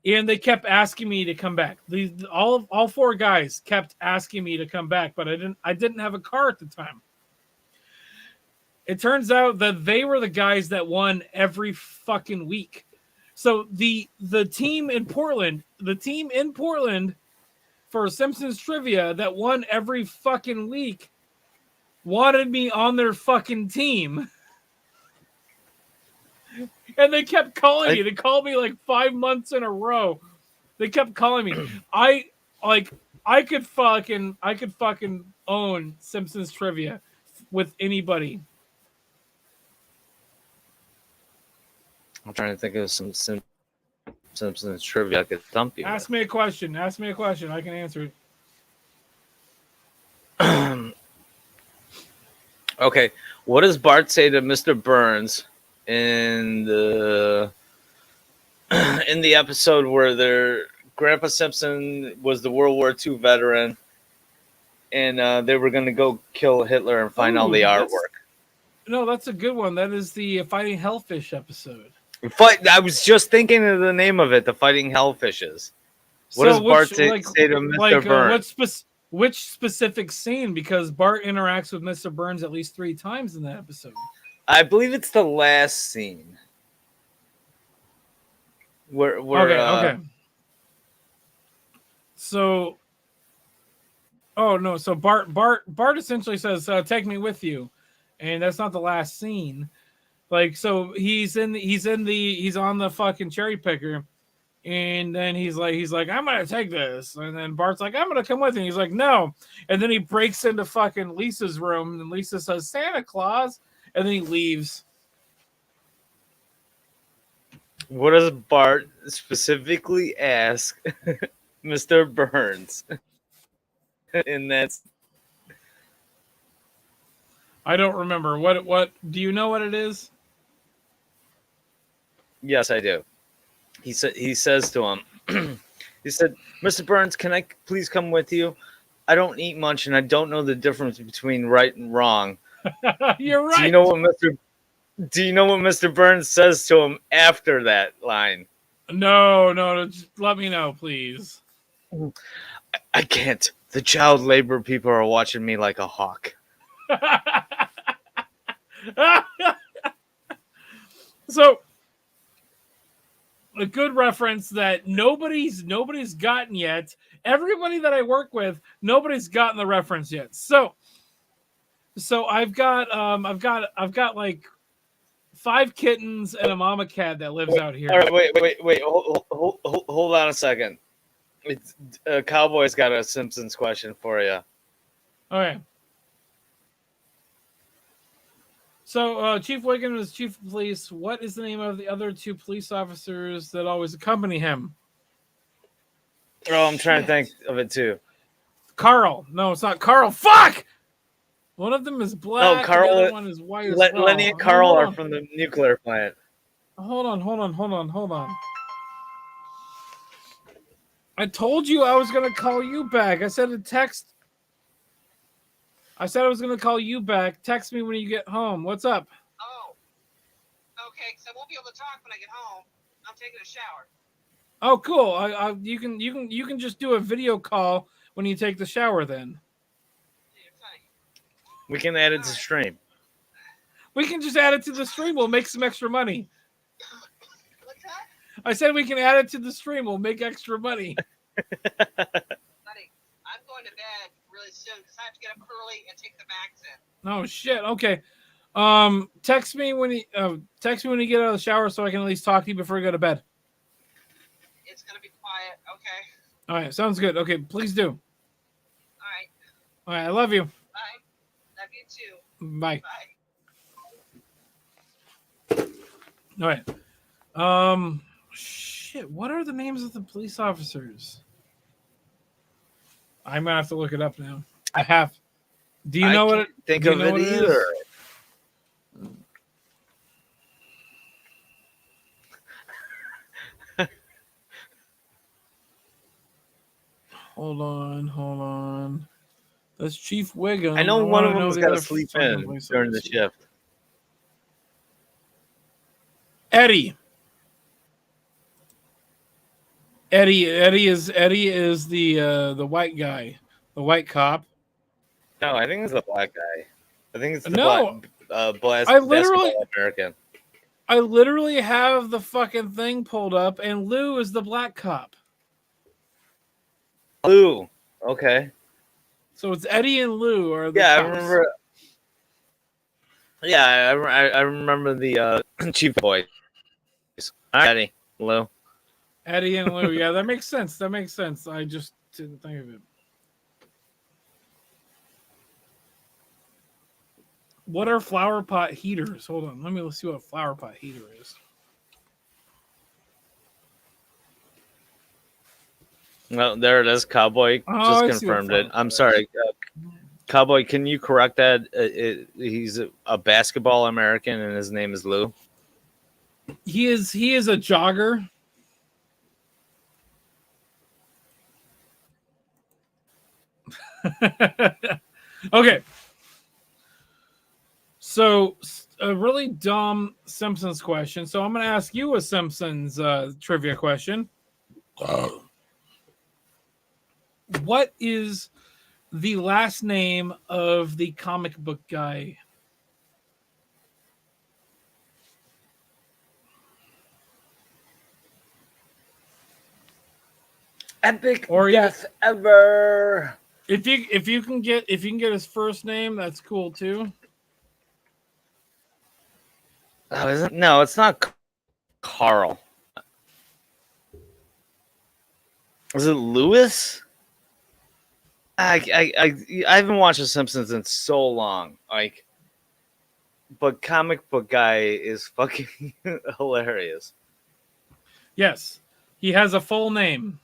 and they kept asking me to come back. All four guys kept asking me to come back, but I didn't have a car at the time. It turns out that they were the guys that won every fucking week. So the team in Portland for Simpsons trivia that won every fucking week wanted me on their fucking team. And they kept calling me. They called me like 5 months in a row. They kept calling me. I could fucking own Simpsons trivia with anybody. I'm trying to think of some Simpsons trivia I could dump you. Ask me a question. I can answer it. Okay. What does Bart say to Mr. Burns in the episode where their Grandpa Simpson was the World War II veteran, and they were going to go kill Hitler and find all the artwork? No, that's a good one. That is the Fighting Hellfish episode. I was just thinking of the name of it, the Fighting Hellfishes. What does Bart say to Mr. Burns? Which specific scene? Because Bart interacts with Mr. Burns at least 3 times in that episode. I believe it's the last scene. Okay. So, so Bart essentially says, "Take me with you," and that's not the last scene. Like, so he's on the fucking cherry picker, And then he's like, I'm gonna take this. And then Bart's like, I'm gonna come with you. He's like, no. And then he breaks into fucking Lisa's room, and Lisa says, Santa Claus, and then he leaves. What does Bart specifically ask Mr. Burns? And that's, I don't remember. What do you know what it is? yes, I do. He says to him, he said, Mr. Burns, can I please come with you? I don't eat much and I don't know the difference between right and wrong. You're right. Do you know what Mr. Burns says to him after that line? No, just let me know, please. I can't. The child labor people are watching me like a hawk. So a good reference that nobody's gotten yet. Everybody that I work with, nobody's gotten the reference yet. So I've got like 5 kittens and a mama cat that lives out here. All right, wait. Hold on a second. Cowboy's got a Simpsons question for you. Okay. So, Chief Wiggum is chief of police. What is the name of the other 2 police officers that always accompany him? Oh, I'm trying to think of it too. Carl. No, it's not Carl. Fuck! One of them is black. No, Carl. The other one is white as well. Lenny and Carl are from the nuclear plant. Hold on. I told you I was going to call you back. I said I was going to call you back. Text me when you get home. What's up? Oh, okay. Because I won't be able to talk when I get home. I'm taking a shower. Oh, cool. You can just do a video call when you take the shower. Then Yeah, funny. We can add it to stream. we can just add it to the stream. We'll make some extra money. What's that? I said we can add it to the stream. We'll make extra money. Buddy, I'm going to bed really soon because I have to get up early and take the vaccine. Oh shit. Okay. Text me when you get out of the shower so I can at least talk to you before you go to bed. It's going to be quiet. Okay. All right. Sounds good. Okay. Please do. All right. All right. I love you. Bye. Love you too. Bye. Bye. All right. Shit. What are the names of the police officers? I'm gonna have to look it up now. I have. Do you know what? Think of it either. Hold on. That's Chief Wiggum. I know one of them them's got to sleep in during the shift. Eddie is the white guy, the white cop. No, I think it's the black guy. I think it's the black American. I literally have the fucking thing pulled up, and Lou is the black cop. Lou, okay. So it's Eddie and Lou are the cops. I remember. Yeah, I remember the chief boy. Eddie, Lou. Eddie and Lou. Yeah, that makes sense. I just didn't think of it. What are flower pot heaters? Hold on. Let me see what a flower pot heater is. Well, there it is. Cowboy just confirmed it. I'm sorry. Cowboy, can you correct that? He's a basketball American and his name is Lou. He is a jogger. Okay. So a really dumb Simpsons question. So I'm going to ask you a Simpsons trivia question. What is the last name of the comic book guy? Epic or death ever. If you can get his first name, that's cool too. Oh, is it? No, it's not Carl. Was it Lewis? I haven't watched The Simpsons in so long. Like, but comic book guy is fucking hilarious. Yes, he has a full name.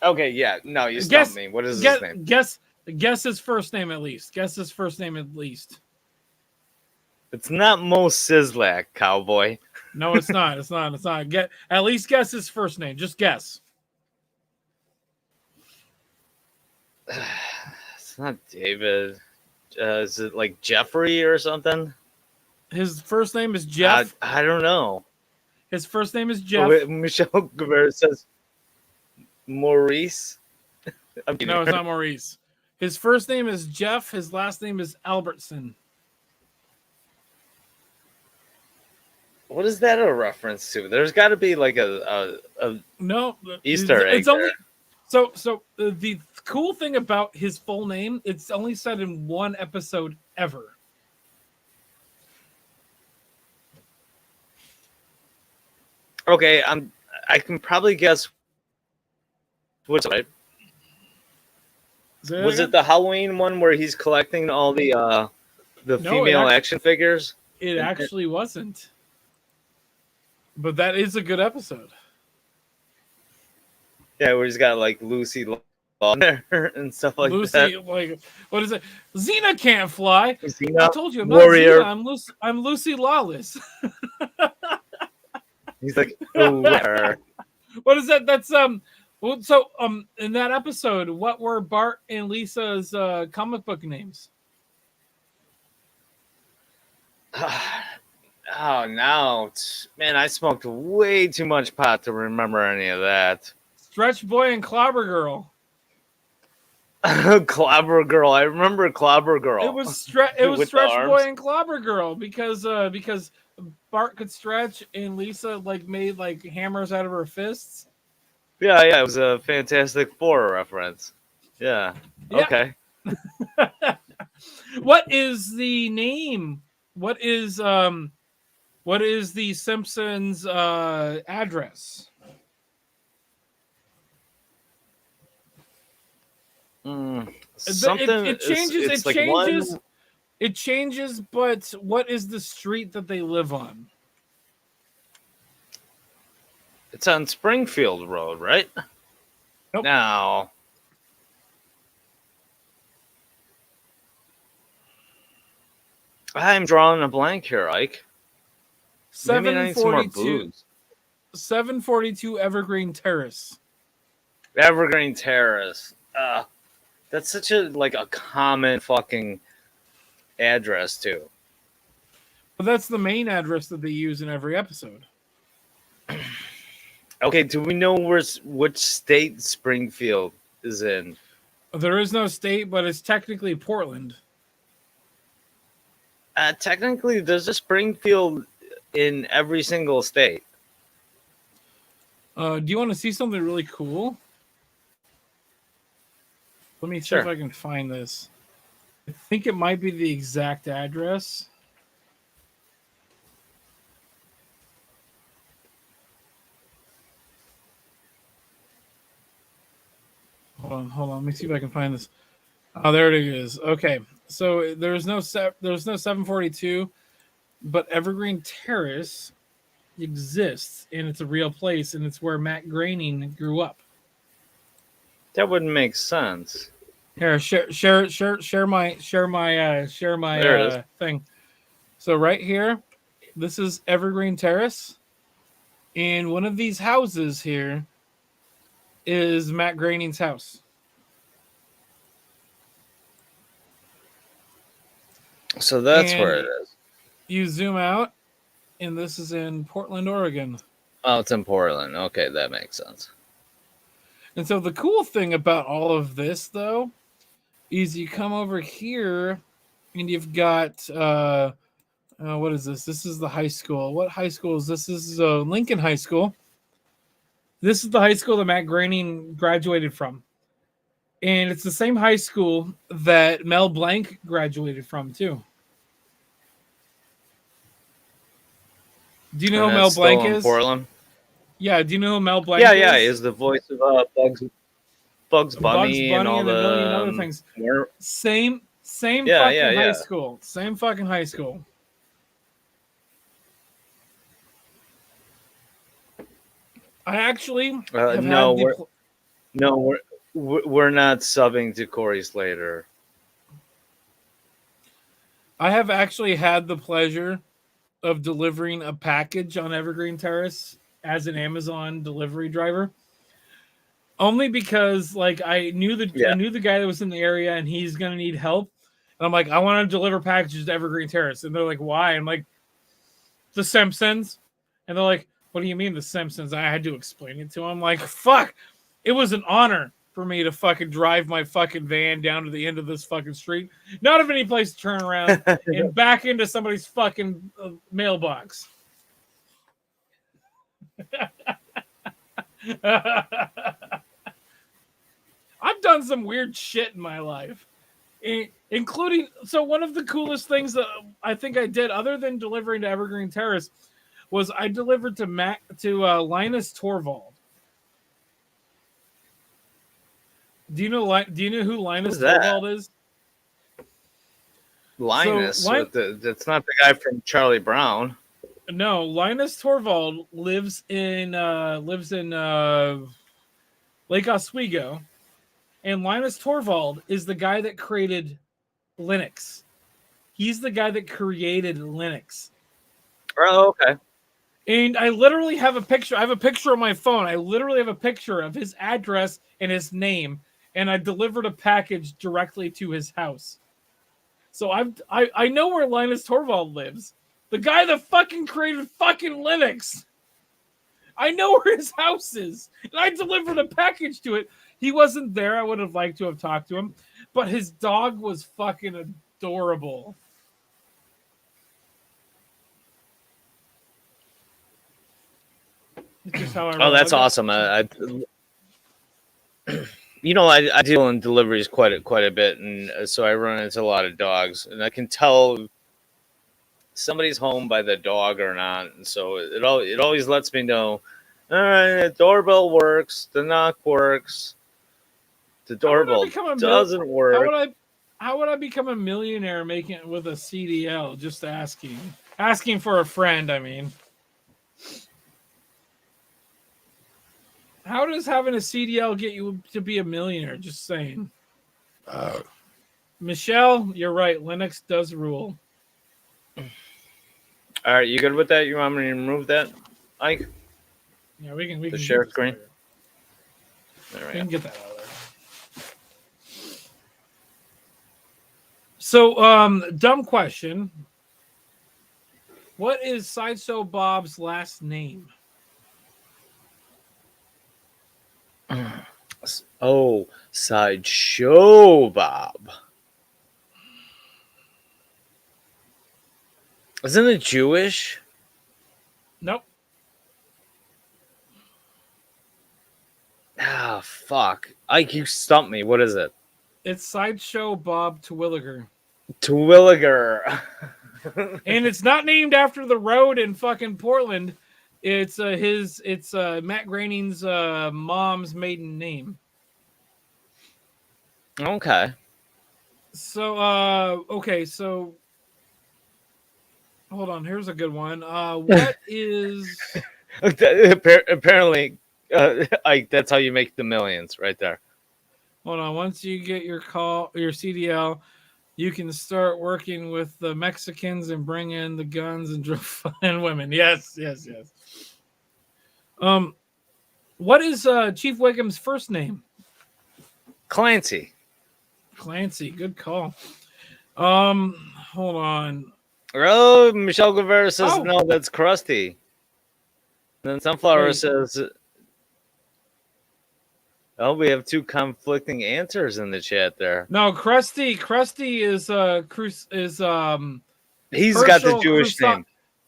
Okay, yeah. No, you stumped me. What is his name? Guess his first name at least. Guess his first name at least. It's not Mo Sizlak, cowboy. No, it's not. It's not. It's not. At least guess his first name. Just guess. It's not David. Is it like Jeffrey or something? His first name is Jeff. I don't know. His first name is Jeff. Oh, wait, Michelle Guevara says Maurice. No, it's not Maurice. His first name is Jeff. His last name is Albertson. What is that a reference to? There's got to be like a no Easter egg. It's only so the cool thing about his full name, it's only said in one episode ever. Okay, I can probably guess. What's right? Was it the Halloween one where he's collecting all the female action figures? It actually wasn't. But that is a good episode. Yeah, where he's got like Lucy Law there and stuff like Lucy, that. like, what is it? Xena can't fly. Xena, I told you, I'm warrior. not Xena. I'm Lucy Lawless. He's like, where? What is that? That's in that episode, what were Bart and Lisa's comic book names? Oh, now, man, I smoked way too much pot to remember any of that. Stretch Boy and Clobber Girl. Clobber Girl. I remember Clobber Girl. It was Stretch Boy and Clobber Girl because Bart could stretch and Lisa like made like hammers out of her fists. Yeah, it was a Fantastic Four reference. Yeah. Okay. What is the name? What is the Simpsons address? Something. It changes. It's it like changes. one... It changes. But what is the street that they live on? It's on Springfield Road, right? Nope. Now. I'm drawing a blank here, Ike. 742. 742 Evergreen Terrace. Evergreen Terrace. That's such a common fucking address too. But that's the main address that they use in every episode. Okay, do we know which state Springfield is in? There is no state, but it's technically Portland. Technically, there's a Springfield in every single state. Do you want to see something really cool? Let me see if I can find this. I think it might be the exact address. Hold on. Let me see if I can find this. Oh, there it is. Okay, so there's no 742, but Evergreen Terrace exists, and it's a real place, and it's where Matt Groening grew up. That wouldn't make sense. Here, share my thing. So right here, this is Evergreen Terrace, and one of these houses here is Matt Groening's house. So that's where it is. You zoom out, and this is in Portland, Oregon. Oh, it's in Portland. Okay, that makes sense. And so the cool thing about all of this, though, is you come over here, and you've got what is this? This is the high school. What high school is this? This is Lincoln High School. This is the high school that Matt Groening graduated from. And it's the same high school that Mel Blanc graduated from, too. Do you know who Mel Blanc is? Portland? Yeah, do you know who Mel Blanc Yeah, is? yeah, is the voice of Bugs Bunny and all and the a million other things. Same fucking high school. Same fucking high school. I actually have no, had we're not subbing to Corey Slater. I have actually had the pleasure of delivering a package on Evergreen Terrace as an Amazon delivery driver. Only because like I knew the guy that was in the area and he's gonna need help. And I'm like, I want to deliver packages to Evergreen Terrace. And they're like, why? I'm like, The Simpsons. And they're like, what do you mean The Simpsons? I had to explain it to him. Like, fuck. It was an honor for me to fucking drive my fucking van down to the end of this fucking street. Not have any place to turn around and back into somebody's fucking mailbox. I've done some weird shit in my life, including one of the coolest things that I think I did, other than delivering to Evergreen Terrace, was I delivered to Linus Torvald. Do you know who Linus Torvald is? Linus, that's not the guy from Charlie Brown. No, Linus Torvald lives in Lake Oswego. And Linus Torvald is the guy that created Linux. He's the guy that created Linux. Oh, okay. And I literally have a picture. I have a picture on my phone. I literally have a picture of his address and his name. And I delivered a package directly to his house. So I know where Linus Torvald lives. The guy that fucking created fucking Linux. I know where his house is. And I delivered a package to it. He wasn't there. I would have liked to have talked to him. But his dog was fucking adorable. It's just how I that's awesome. I deal in deliveries quite a bit, and so I run into a lot of dogs, and I can tell somebody's home by the dog or not. And so it always lets me know, all right, the doorbell works, the knock works. The doorbell doesn't work. How would I become a millionaire making it with a CDL? Just asking for a friend. I mean, how does having a CDL get you to be a millionaire? Just saying. Michelle, you're right. Linux does rule. All right, you good with that? You want me to remove that, Ike? Yeah, we can. The share screen. We can get that out of there. So, dumb question. What is Sideshow Bob's last name? Oh, Sideshow Bob. Isn't it Jewish? Nope. Ah, fuck. Ike, you stumped me. What is it? It's Sideshow Bob Terwilliger. Terwilliger. And it's not named after the road in fucking Portland. It's Matt Groening's mom's maiden name. Okay. So hold on, here's a good one. What is apparently Ike, that's how you make the millions right there. Hold on, once you get your CDL, you can start working with the Mexicans and bring in the guns and women. Yes. What is Chief Wiggum's first name? Clancy. Good call. Hold on. Oh, Michelle Guevara says no, that's Krusty. Then Sunflower says, oh, we have two conflicting answers in the chat there. No, Krusty is he's Herschel got the Jewish name.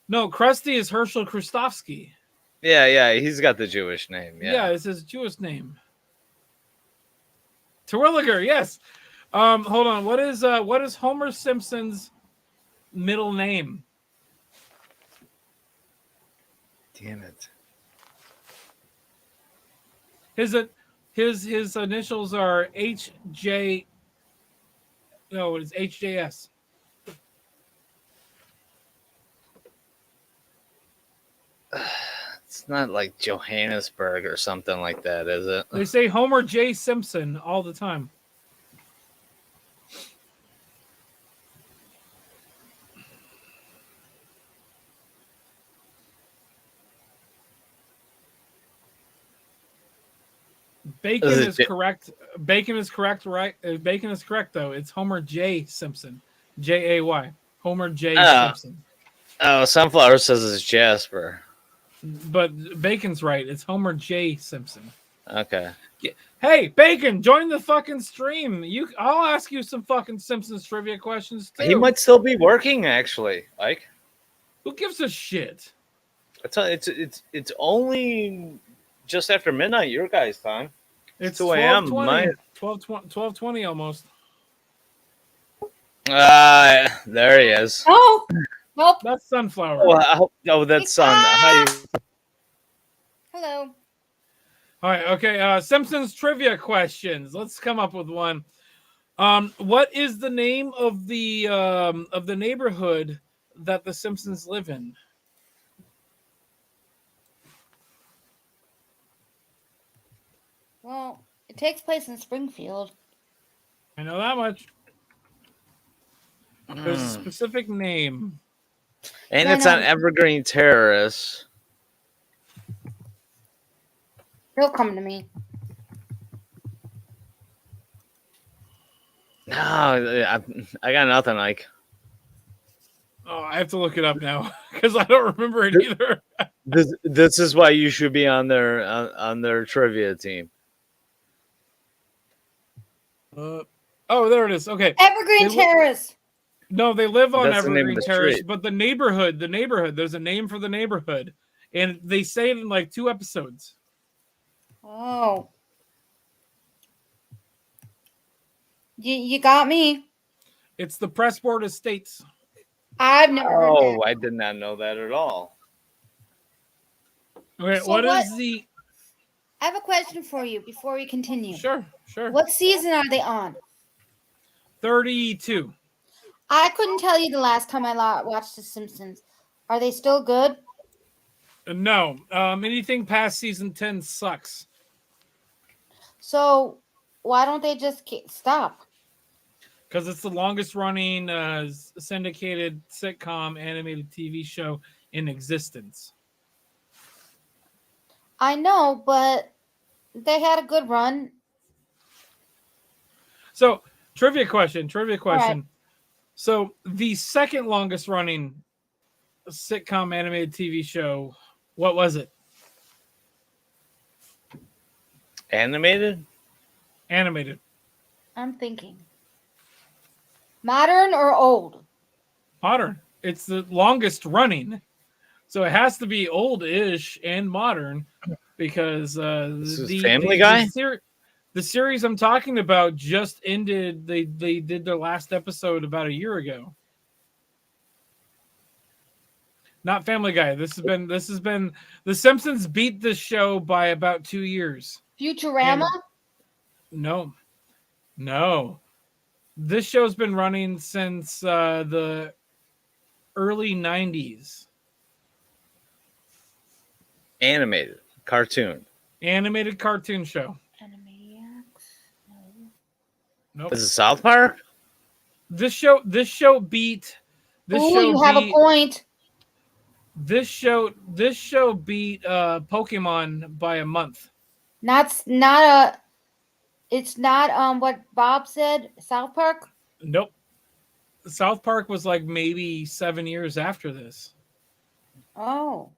No, Krusty is Herschel Krustofsky. Yeah, he's got the Jewish name. Yeah, it's his Jewish name. Terwilliger, yes. Hold on. What is Homer Simpson's middle name? Damn it. His initials are HJ. No, it's HJS. It's not like Johannesburg or something like that, is it? They say Homer J. Simpson all the time. Bacon is correct. Bacon is correct, right? Bacon is correct, though. It's Homer J. Simpson. Jay. Homer J. Simpson. Oh, Sunflower says it's Jasper. But Bacon's right. It's Homer J. Simpson. Okay. Hey, Bacon, join the fucking stream. I'll ask you some fucking Simpsons trivia questions, too. He might still be working, actually, Ike. Who gives a shit? It's only just after midnight your guys' time. It's 2 a.m. 12:20 almost. There he is. Oh, nope. That's Sunflower. Oh, that's Sun. Hi. Hello. All right, okay. Simpsons trivia questions. Let's come up with one. What is the name of the neighborhood that the Simpsons live in? Well, it takes place in Springfield. I know that much. There's a specific name. And it's on Evergreen Terrace. He'll come to me. No, I got nothing, Ike. Oh, I have to look it up now because I don't remember it either. This is why you should be on their trivia team. Oh, there it is. Okay. Evergreen Terrace. No, they live on That's the name Evergreen of the Terrace, street. but the neighborhood, there's a name for the neighborhood. And they say it in like 2 episodes. Oh. You got me. It's the Pressport Estates. I've never heard Oh, that. I did not know that at all. Okay, So what what- is the... I have a question for you before we continue. Sure. What season are they on? 32. I couldn't tell you the last time I watched The Simpsons. Are they still good? No. Anything past season 10 sucks. So why don't they just stop? Because it's the longest running syndicated sitcom animated TV show in existence. I know, but they had a good run. So, trivia question. right. So, the second longest running sitcom animated TV show, what was it? Animated? Animated. I'm thinking. Modern or old? Modern. It's the longest running. So, it has to be old-ish and modern because This is Family Guy? The series I'm talking about just ended. They did their last episode about a year ago. Not Family Guy. This has been The Simpsons beat this show by about 2 years. Futurama? No. This show's been running since the early 90s. Animated. Cartoon. Animated cartoon show. Animaniacs? No. Nope. Is it South Park? This show beat. You have a point. This show beat Pokemon by a month. It's not what Bob said. South Park? Nope. South Park was like maybe 7 years after this. Oh.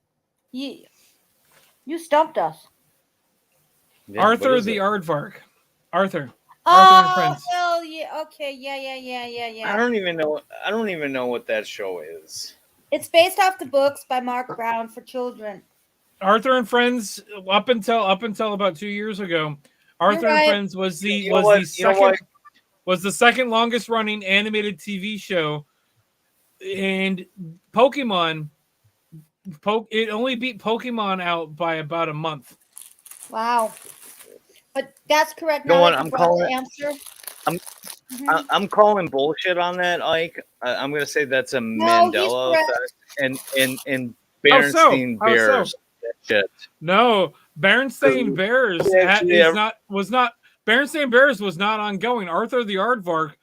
You stumped us. Yeah, Arthur what is the it? Aardvark. Arthur and Oh, Friends. well, yeah. Okay, yeah. I don't even know what that show is. It's based off the books by Mark Brown for children. Arthur and Friends up until about 2 years ago. Arthur right. and Friends was the second longest running animated TV show, and Pokemon. It only beat Pokemon out by about a month. Wow. But that's correct. You know Now what? that you I'm brought calling the it. answer. I'm- Mhm. I'm calling bullshit on that, Ike. I'm gonna say that's a No, he's Mandela correct. effect, and How so? Berenstain How so? Bears. That shit. No, Berenstain Bears Actually, Berenstain Bears was not ongoing. Arthur the Aardvark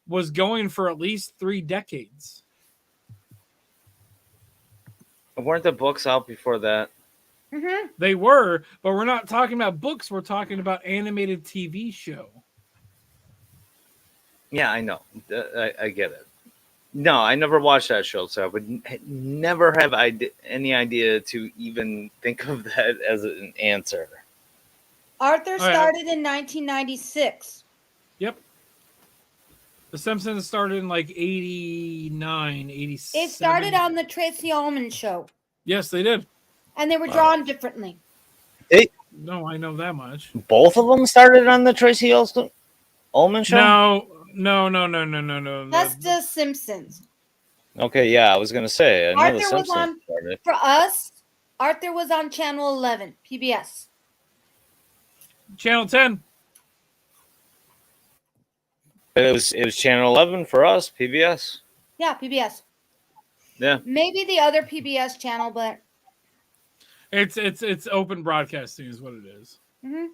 was going for at least 3 decades. weren't the books out before that? Mm-hmm. They were, but we're not talking about books. We're talking about animated TV show. Yeah, I know. I get it. No, I never watched that show, so I would never have any idea to even think of that as an answer. Arthur yeah. started in 1996. Yep. The Simpsons started in like 89, 87. It started on the Tracy Ullman show, Yes, they did. and they were drawn differently. No, I know that much. Both of them started on the Tracy Ullman show? No. That's the Simpsons. Okay, yeah, I was going to say. I know the Arthur was Simpsons on, started. for us, Arthur was on Channel 11, PBS. Channel 10. It was Channel 11 for us, PBS. Yeah, PBS. Yeah. Maybe the other PBS channel, but It's open broadcasting is what it is. mhm.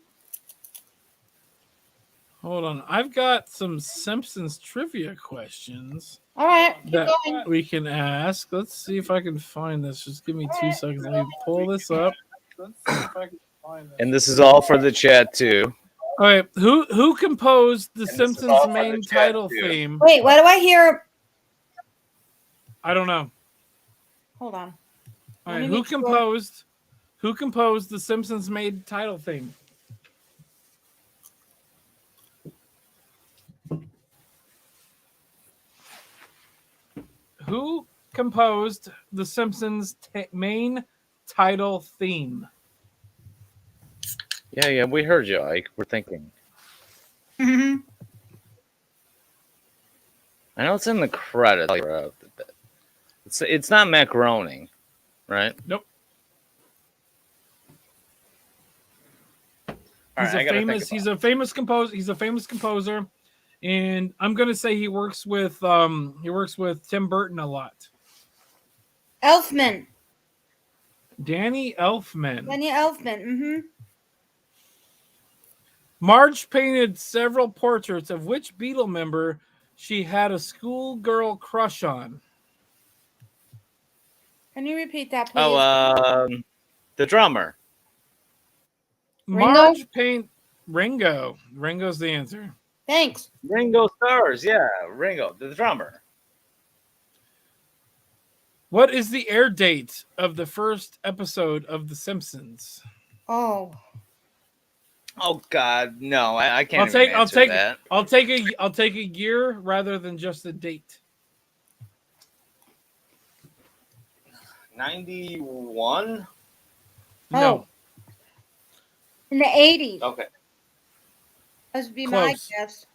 Hold on. I've got some Simpsons trivia questions All right, keep that going. we can ask. Let's see if I can find this. Just give me 2 seconds. Let me pull this up. Let's see if I can find this. And this is all for the chat, too. All right, who composed the this is Simpsons all for the main chat, title too. theme? Wait, what do I hear? I don't know. Hold on. All Let right, me who make sure. composed the Simpsons main title theme? Who composed the Simpsons main title theme? Yeah, we heard you, Ike. We're thinking. Mhm. I know it's in the credits. It's not Matt Groening, right? Nope. All right, I gotta think about He's a famous composer, and I'm gonna say he works with Tim Burton a lot. Elfman. Danny Elfman. Danny Elfman. Mm-hmm. Marge painted several portraits of which Beatle member she had a schoolgirl crush on. Can you repeat that, please? Oh, the drummer. Ringo? Marge paint Ringo. Ringo's the answer. Thanks. Ringo Starrs. Yeah, Ringo, the drummer. What is the air date of the first episode of The Simpsons? Oh. Oh God, no! I can't. I'll take that. I'll take a year rather than just a date. 91. No. In the 80s. Okay. That would be my Close. guess.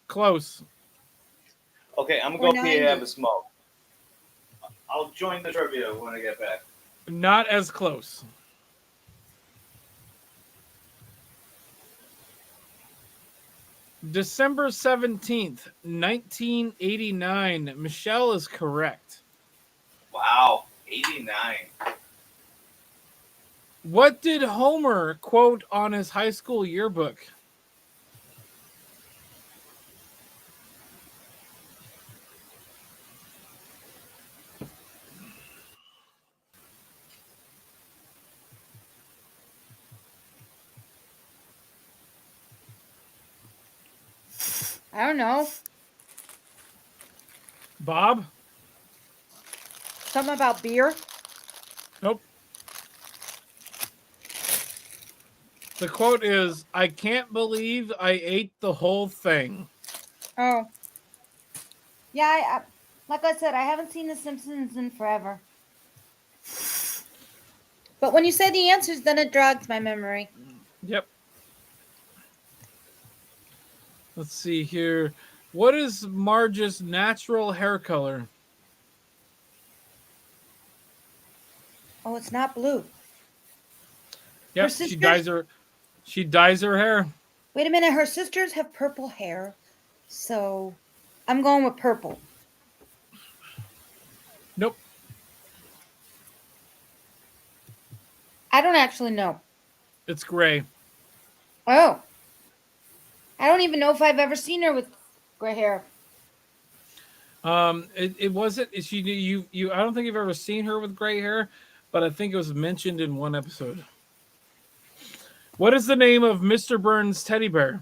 Close. Okay, I'm Or gonna go 90. have a smoke. I'll join the trivia when I get back. Not as close. December 17th, 1989. Michelle is correct. Wow, 89. What did Homer quote on his high school yearbook? I don't know. Bob? Something about beer? Nope. The quote is, "I can't believe I ate the whole thing." Oh. Yeah, I like I said, I haven't seen The Simpsons in forever. But when you say the answers, then it jogs my memory. Yep. Let's see here. What is Marge's natural hair color? Oh, it's not blue. Yep, sister- she dyes her hair. Wait a minute. Her sisters have purple hair, so I'm going with purple. Nope. I don't actually know. It's gray. Oh. I don't even know if I've ever seen her with gray hair. It wasn't. She you. I don't think you've ever seen her with gray hair, but I think it was mentioned in one episode. What is the name of Mr. Burns' teddy bear?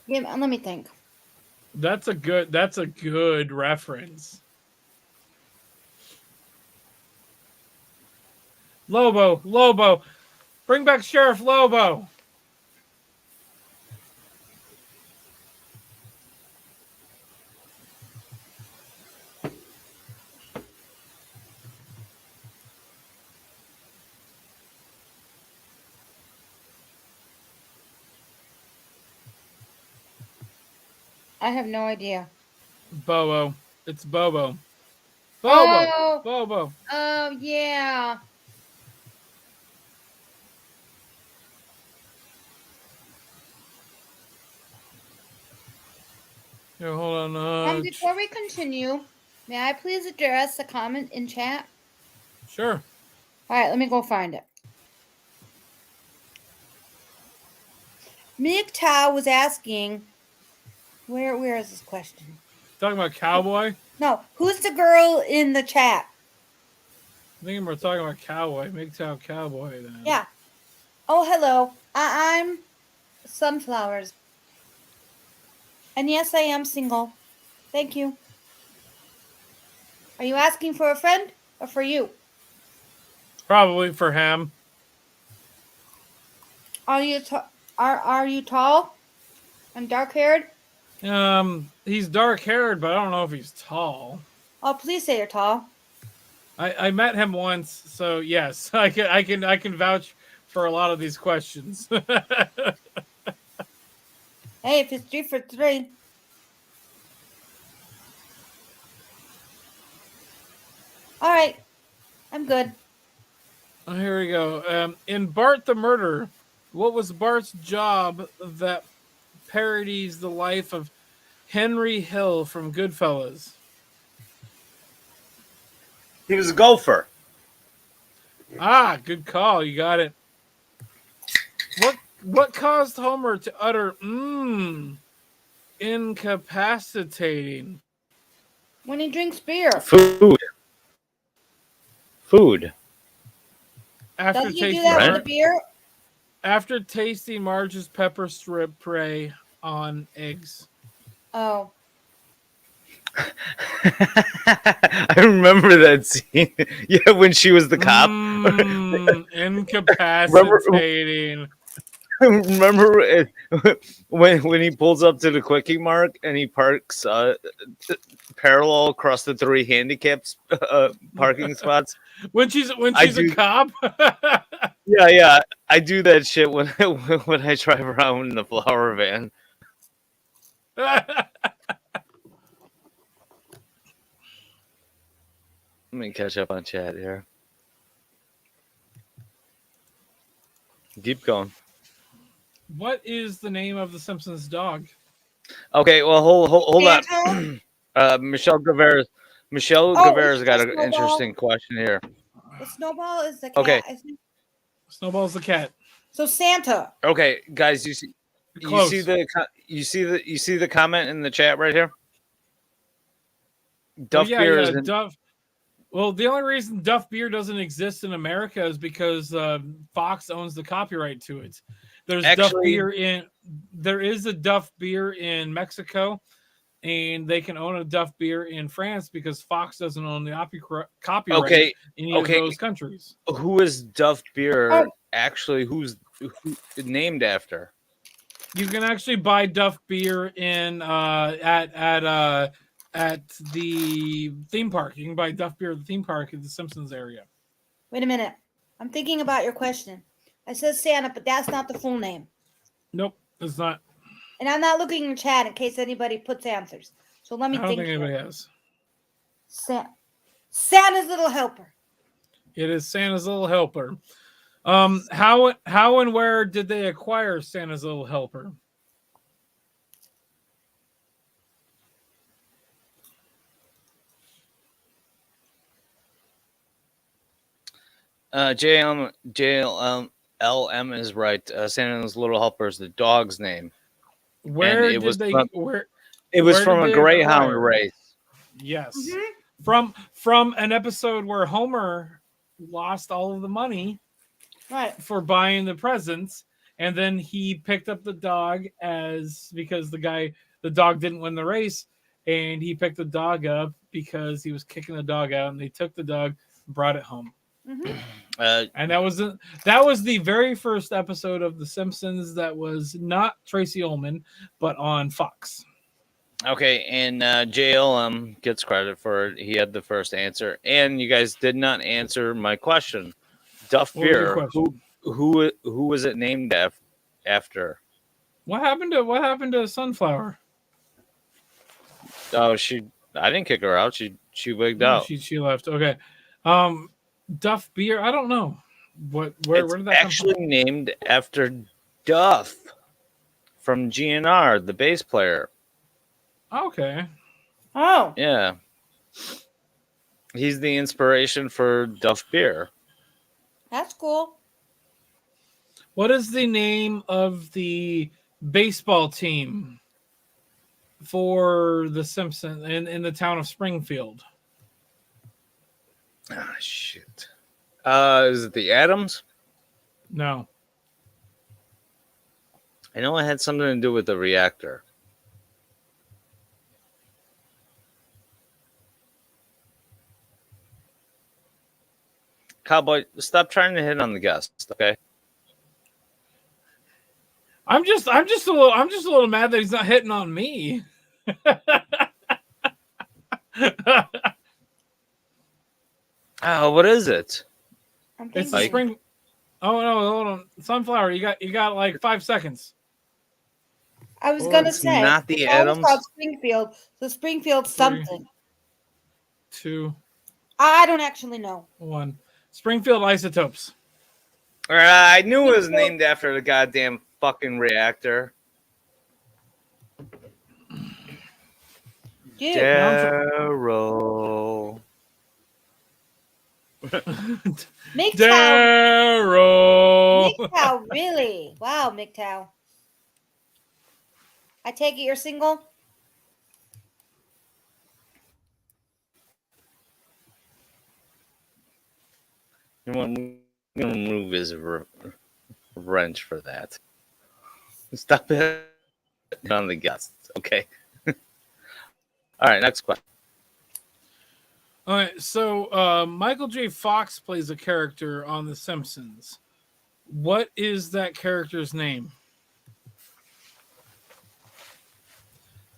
Yeah, let me think. That's a good reference. Lobo. Bring back Sheriff Lobo. I have no idea. Bobo. It's Bobo. Oh. Bobo. Oh, yeah. Here, hold on. Before we continue, may I please address a comment in chat? Sure. All right, let me go find it. MGTOW was asking, where is this question? Talking about Cowboy? No, who's the girl in the chat? I think we're talking about Cowboy. MGTOW Cowboy then. Yeah. Oh, hello. I'm Sunflowers. And yes, I am single. Thank you. Are you asking for a friend or for you? Probably for him. Are you tall and dark-haired? He's dark-haired, but I don't know if he's tall. Oh, please say you're tall. I met him once, so yes, I can vouch for a lot of these questions. Hey, if it's 3 for 3. All right, I'm good. Oh, here we go. In Bart the Murderer, what was Bart's job that parodies the life of Henry Hill from Goodfellas? He was a gopher. Ah, good call. You got it. What caused Homer to utter incapacitating? When he drinks beer. Food. After Doesn't he do that with the beer? After tasting Marge's pepper strip prey on eggs. Oh. I remember that scene. Yeah, when she was the cop. Incapacitating. Remember when he pulls up to the Quickie Mart and he parks parallel across the 3 handicapped parking spots? When she's a cop. Yeah, I do that shit when I drive around in the flower van. Let me catch up on chat here. Keep going. What is the name of the Simpsons dog? Okay, well, hold on. Michelle Guevara's got an interesting question here. The Snowball is the cat. Okay. Snowball's the cat. So Santa. Okay, guys, you see the comment in the chat right here? Duff beer is Duff. Well, the only reason Duff beer doesn't exist in America is because Fox owns the copyright to it. There is a Duff beer in Mexico, and they can own a Duff beer in France because Fox doesn't own the copyright in any of those countries. Who is Duff beer actually? Who's named after? You can actually buy Duff beer in at the theme park. You can buy Duff beer at the theme park in the Simpsons area. Wait a minute. I'm thinking about your question. I said Santa, but that's not the full name. Nope, it's not. And I'm not looking in chat in case anybody puts answers. So let me I don't think here. anybody has. Santa's Little Helper. It is Santa's Little Helper. How and where did they acquire Santa's Little Helper? JLM is right. Santa's Little Helper is the dog's name. Where it did was they? from, where it was where from did a they greyhound acquire? race. Yes, Mm-hmm. from an episode where Homer lost all of the money Right. for buying the presents, and then he picked up the dog because the dog didn't win the race, and he picked the dog up because he was kicking the dog out, and they took the dog and brought it home. Mm-hmm. And that was the very first episode of The Simpsons that was not Tracy Ullman, but on Fox. Okay, and JLM gets credit for it. He had the first answer, and you guys did not answer my question. Duff What was your Beer, question? who was it named after? What happened to Sunflower? Oh, I didn't kick her out. She wigged out. She left. Okay. Duff Beer. I don't know. Where did that actually come from? Named after Duff from GNR, the bass player. Okay. Oh. Yeah. He's the inspiration for Duff Beer. That's cool. What is the name of the baseball team for The Simpsons in the town of Springfield? Ah, shit. Is it the Adams? No. I know it had something to do with the reactor. Cowboy, stop trying to hit on the guest, okay? I'm just a little mad that he's not hitting on me. Oh, what is it? It's the spring. Oh no, hold on. Sunflower, you got like 5 seconds. I was gonna say not the town is Adams. called Springfield, so Springfield 3, something. 2, I don't actually know. 1. Springfield Isotopes. I knew it was named after the goddamn fucking reactor. Dude. Daryl. Daryl. MGTOW, really? Wow, MGTOW. I take it you're single? You want to remove his wrench for that. Stop it on the guests, okay? All right, next question. All right, so Michael J. Fox plays a character on The Simpsons. What is that character's name?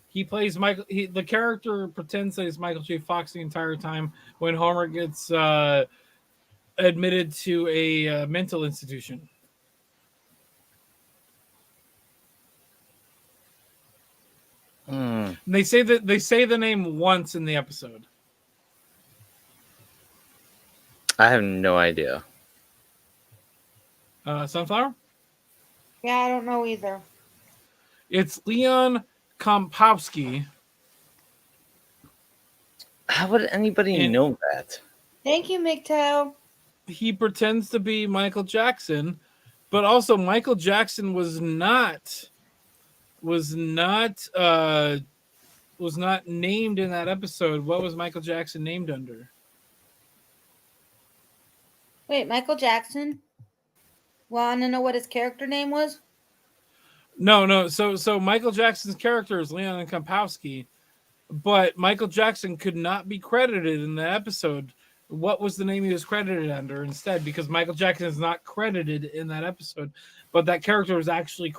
He plays Michael. The character pretends that he's Michael J. Fox the entire time when Homer gets admitted to a mental institution. They say the name once in the episode. I have no idea. Sunflower? Yeah, I don't know either. It's Leon Kompowski. How would anybody know that? Thank you, MGTOW. He pretends to be Michael Jackson, but also Michael Jackson was not named in that episode. What was Michael Jackson named under? Wait, Michael Jackson? Want to know what his character name was? No. So Michael Jackson's character is Leon Kompowski, but Michael Jackson could not be credited in the episode. What was the name he was credited under instead? Because Michael Jackson is not credited in that episode, but that character was actually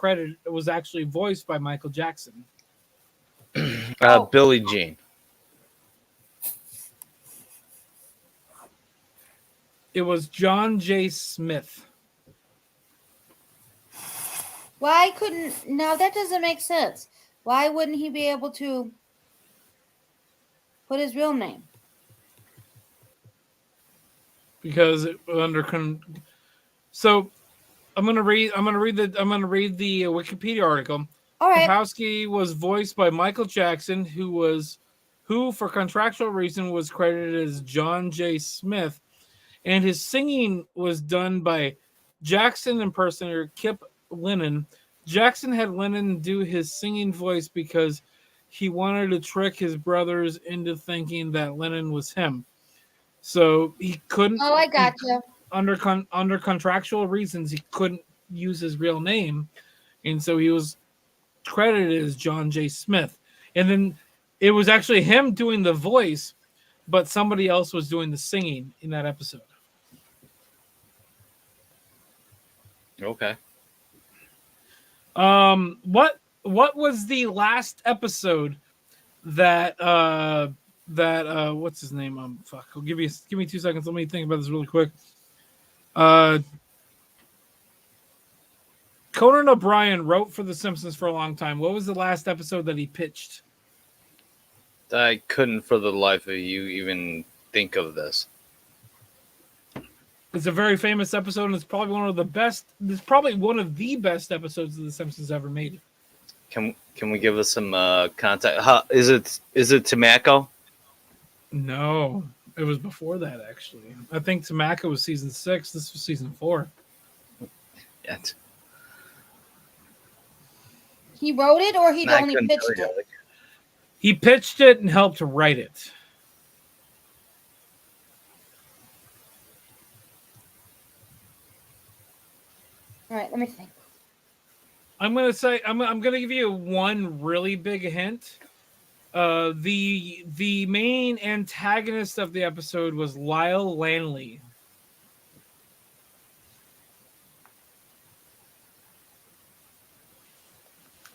voiced by Michael Jackson. Billie Jean. It was John J. Smith. Why couldn't... Now, that doesn't make sense. Why wouldn't he be able to... put his real name? Because so I'm gonna read the Wikipedia article. All right. Kapowski was voiced by Michael Jackson, who for contractual reason was credited as John J. Smith, and his singing was done by Jackson impersonator Kip Lennon. Jackson had Lennon do his singing voice because he wanted to trick his brothers into thinking that Lennon was him. So he couldn't. Oh, I got you. Under contractual reasons, he couldn't use his real name, and so he was credited as John J. Smith. And then it was actually him doing the voice, but somebody else was doing the singing in that episode. Okay. What was the last episode that what's his name? Fuck. I'll give me 2 seconds. Let me think about this really quick. Conan O'Brien wrote for The Simpsons for a long time. What was the last episode that he pitched? I couldn't for the life of you even think of this. It's a very famous episode, and it's probably one of the best. It's probably one of the best episodes of The Simpsons ever made. Can we give us some contact? Is it Tamako? No, it was before that, actually. I think Tamako was season 6. This was season 4. Yeah. He wrote it, or he only pitched it? He pitched it and helped write it. All right, let me think. I'm gonna give you one really big hint. The main antagonist of the episode was Lyle Lanley.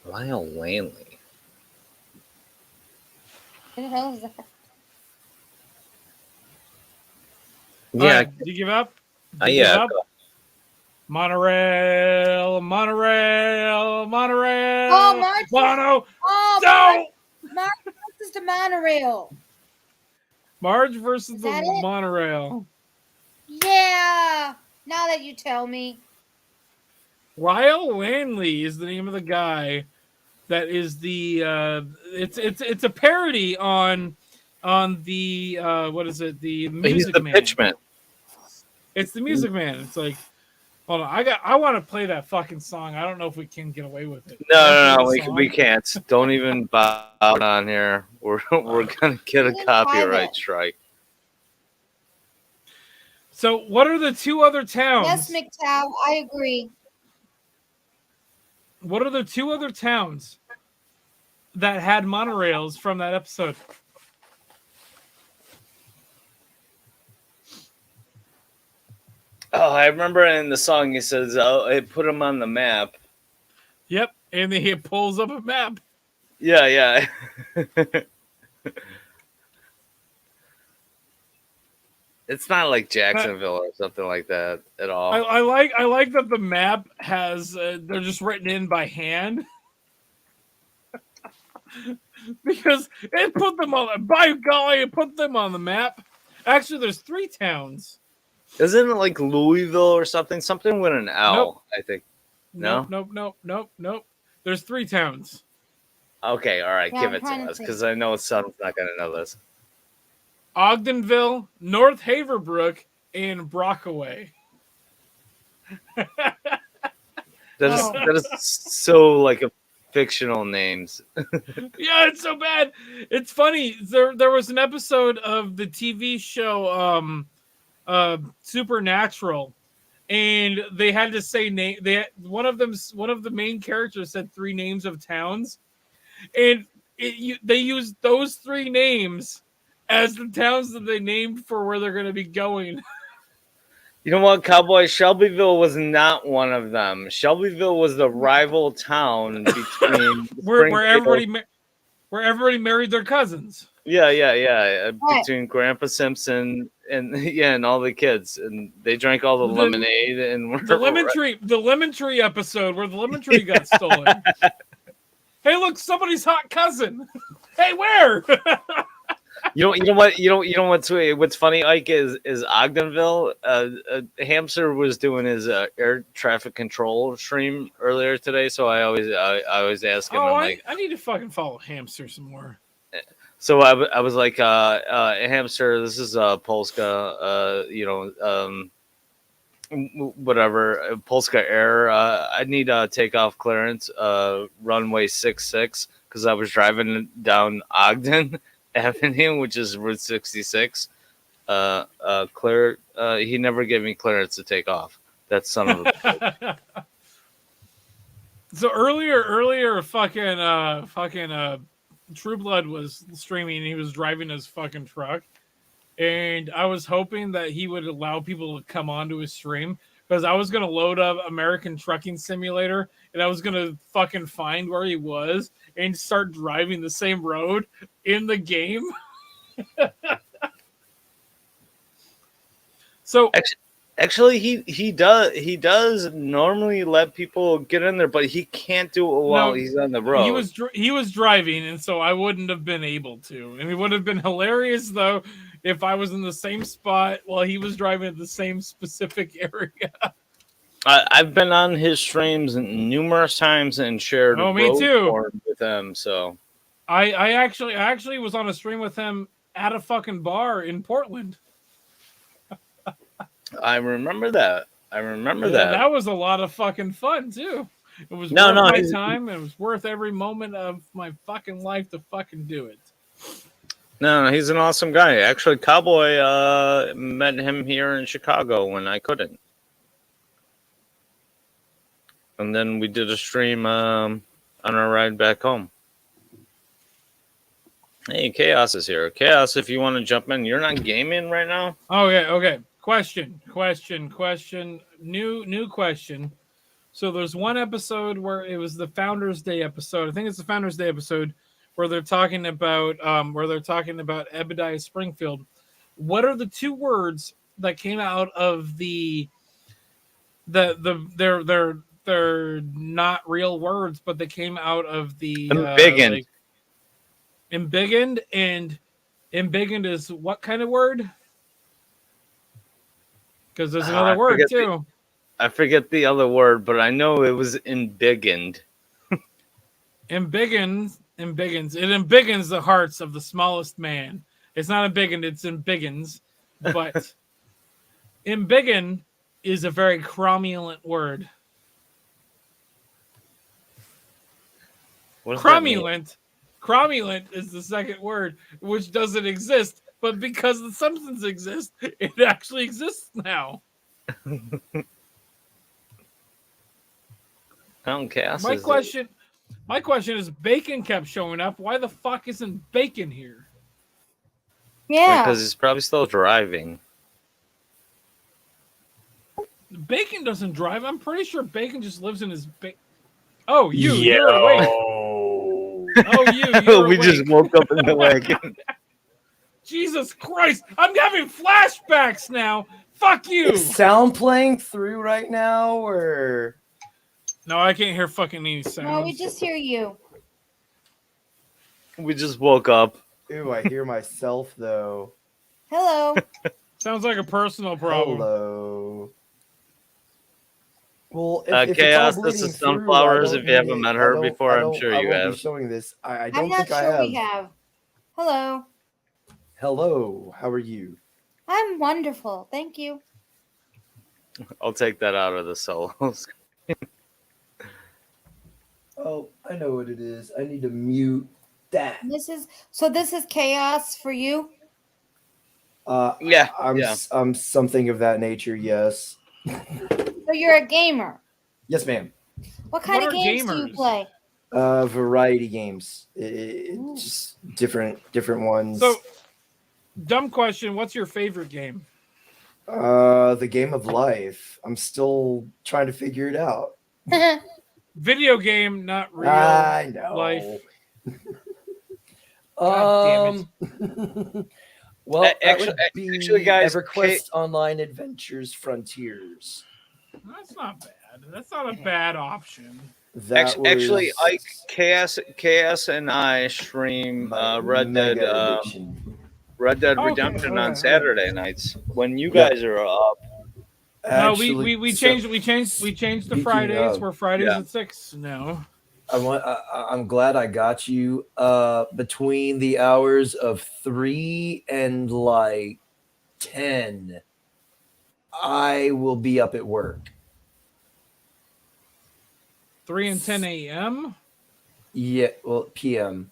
Lyle Lanley. Who the hell is that? Yeah. Right, did you give up? Yeah. Give up? Monorail. Oh, Marge. Mono. Oh, No. Marge versus the monorail. Marge versus Is the that it? monorail. Yeah. Now that you tell me. Lyle Lanley is the name of the guy that is the it's a parody on the what is it, the Music He's the Man. pitchman. It's the Music Man. It's like, hold on, I want to play that fucking song. I don't know if we can get away with it. No, we can't. Don't even bow on here. We're gonna get a copyright strike. So what are the two other towns? Yes, McTow, I agree. What are the two other towns that had monorails from that episode? Oh, I remember in the song he says, "Oh, it put him on the map." Yep, and then he pulls up a map. Yeah. It's not like Jacksonville or something like that at all. I like that the map has they're just written in by hand. Because it put them on, by golly, it put them on the map. Actually, there's 3 towns. Isn't it like Louisville or something? Something with an L, Nope. I think. No? Nope. There's 3 towns. Okay, all right, Yeah, give I'm it to trying to us think. because I know Son's not going to know this. Ogdenville, North Haverbrook, and Brockaway. That is so like a fictional names. Yeah, it's so bad. It's funny. There was an episode of the TV show Supernatural, and they had to say name. One of the main characters said 3 names of towns, and they used those 3 names as the towns that they named for where they're going to be going. You know what, Cowboy? Shelbyville was not one of them. Shelbyville was the rival town between where everybody married their cousins. Yeah. Between Grandpa Simpson and all the kids, and they drank all the lemonade and the lemon tree episode where the lemon tree got stolen. Hey, look, somebody's hot cousin. Hey, where? What's funny, Ike, is Ogdenville. Hamster was doing his air traffic control stream earlier today, so I always ask him. I need to fucking follow Hamster some more. So I was like, Hamster, this is Polska, whatever, Polska Air. I need takeoff clearance, runway 66, because I was driving down Ogden Avenue, which is Route 66. Clear. He never gave me clearance to take off. That son of a. So earlier, fucking True Blood was streaming. And he was driving his fucking truck, and I was hoping that he would allow people to come onto his stream because I was gonna load up American Trucking Simulator and I was gonna fucking find where he was and start driving the same road in the game. So actually, he does normally let people get in there, but he can't do it while he's on the road. He was driving, and so I wouldn't have been able to. And it would have been hilarious though if I was in the same spot while he was driving at the same specific area. I've been on his streams numerous times and shared. Me too. With him, so I actually was on a stream with him at a fucking bar in Portland. I remember that. That was a lot of fucking fun too. It was worth my time. It was worth every moment of my fucking life to fucking do it. No, he's an awesome guy. Actually, Cowboy met him here in Chicago when I couldn't. And then we did a stream on our ride back home. Hey, Chaos is here. Chaos, if you want to jump in, you're not gaming right now? Okay. Question. New question. So there's one episode where it was the Founders Day episode. I think it's the Founders Day episode where they're talking about Ebediah Springfield. What are the two words that came out of they're not real words, but they came out of the embiggened. Embiggened, and embiggened is what kind of word? Because there's another word too. I forget the other word, but I know it was embiggened. Embiggens. It embiggens the hearts of the smallest man. It's not embiggened, it's embiggens. But embiggen is a very cromulent word. Cromulent is the second word, which doesn't exist. But because the substance exists, it actually exists now. My question is, Bacon kept showing up. Why the fuck isn't Bacon here? Yeah, because he's probably still driving. Bacon doesn't drive. I'm pretty sure Bacon just lives in his. Oh, you're awake. You're we awake. just woke up in the wagon. Jesus Christ! I'm having flashbacks now. Fuck you. Is sound playing through right now, or? No, I can't hear fucking any sounds. No, we just hear you. We just woke up. Ooh, I hear myself though. Hello. Sounds like a personal problem. Hello. Well, if Chaos, it's all this bleeding is Sunflowers. If you haven't met her before, I'm sure you I won't have. be showing this. I I'm don't not think I sure have. we have. Hello. Hello, how are you? I'm wonderful. Thank you. I'll take that out of the solos. Oh, I know what it is. I need to mute that. This is chaos for you. Yeah, I'm something of that nature. Yes. So you're a gamer. Yes, ma'am. What kind What of are games do you gamers? play? Variety games. Just different ones. So, dumb question. What's your favorite game? The game of life. I'm still trying to figure it out. Video game, not real I know. life. God damn it. Well, Actually, that would be actually, guys, EverQuest Online Adventures Frontiers. That's not bad. That's not a bad option. That Actually, was Chaos and I stream my Red Dead. mega addiction. Red Dead Okay, Redemption okay, on okay. Saturday nights when you guys are up. No, Actually, we so changed to speaking Fridays. of, We're Fridays Yeah. at 6 now. I'm glad I got you. Between the hours of 3 and like 10, I will be up at work. 3 and 10 a.m. Yeah, well, PM.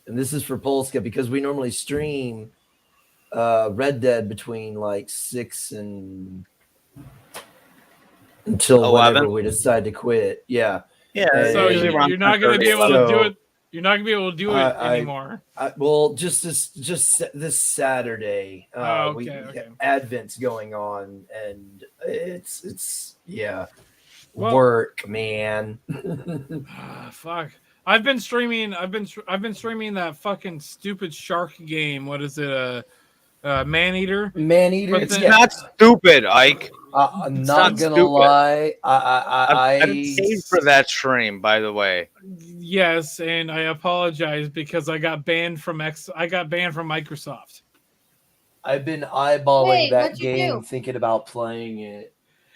And this is for Polska because we normally stream Red Dead between like 6 and until 11? whenever we decide to quit. Yeah. Yeah, So usually around you're not gonna be 10:30, able to 11. do it. You're not gonna be able to do it anymore. Well, just this Saturday, we Okay. Advent's going on, and it's Well- work, man. Fuck. I've been streaming that fucking stupid shark game. What is it? Maneater. Maneater. But It's then- not stupid, Ike. I'm It's not not gonna stupid. lie. I paid for that stream, by the way. Yes, and I apologize because I got banned from Microsoft. I've been eyeballing Wait, that what'd you game, do? thinking about playing it.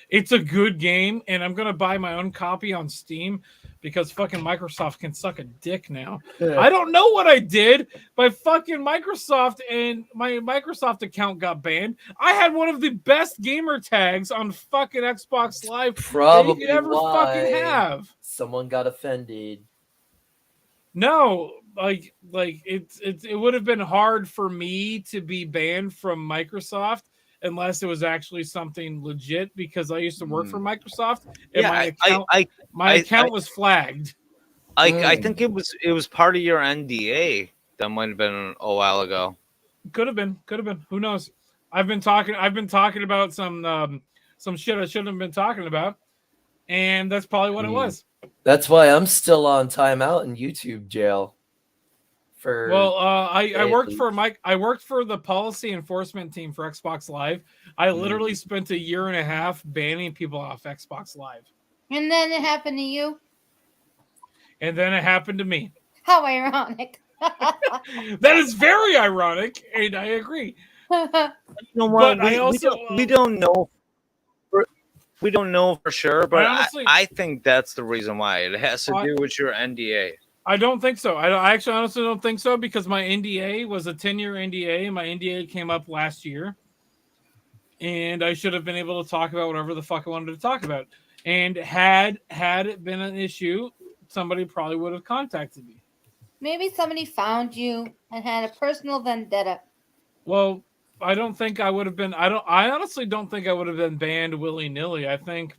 It's a good game, and I'm gonna buy my own copy on Steam because fucking Microsoft can suck a dick now. I don't know what I did, but fucking Microsoft and my Microsoft account got banned. I had one of the best gamer tags on fucking Xbox Live that Probably you could ever why fucking have. someone got offended. No, like it would have been hard for me to be banned from Microsoft unless it was actually something legit because I used to work for Microsoft and my account was flagged. I think it was part of your NDA. That might have been a while ago. Could have been. Who knows? I've been talking about some shit I shouldn't have been talking about, and that's probably what it was. That's why I'm still on timeout in YouTube jail. Well, I worked for the policy enforcement team for Xbox Live. I literally spent a year and a half banning people off Xbox Live, And then it happened to you. and then it happened to me. How ironic. That is very ironic, and I agree. You know what? But I also we don't know. We don't know for sure, but honestly- I think that's the reason why. It has to do with your NDA. I don't think so. I actually honestly don't think so because my NDA was a 10-year NDA, and my NDA came up last year, and I should have been able to talk about whatever the fuck I wanted to talk about. And had it been an issue, somebody probably would have contacted me. Maybe somebody found you and had a personal vendetta. Well, I don't think I would have been. I honestly don't think I would have been banned willy-nilly. I think,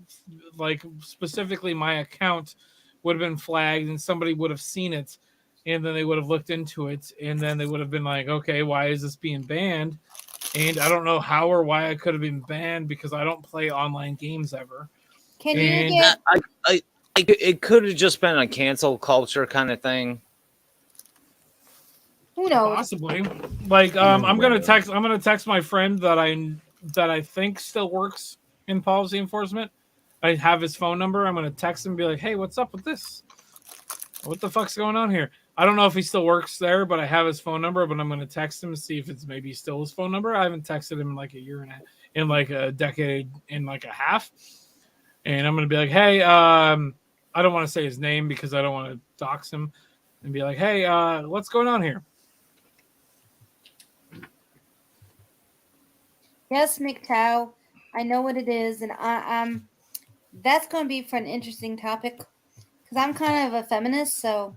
like, specifically my account would have been flagged and somebody would have seen it, and then they would have looked into it, and then they would have been like, okay, why is this being banned? And I don't know how or why I could have been banned because I don't play online games ever. Can And you get It could have just been a cancel culture kind of thing. who knows? Possibly. Like, I'm gonna text my friend that I think still works in policy enforcement. I have his phone number. I'm gonna text him and be like, hey, what's up with this? What the fuck's going on here? I don't know if he still works there, but I have his phone number, but I'm gonna text him and see if it's maybe still his phone number. I haven't texted him in like a year and in like a decade and like a half. And I'm gonna be like, hey, I don't want to say his name because I don't want to dox him, and be like, hey, what's going on here? Yes, McTow. I know what it is, and I'm. That's going to be for an interesting topic because I'm kind of a feminist. So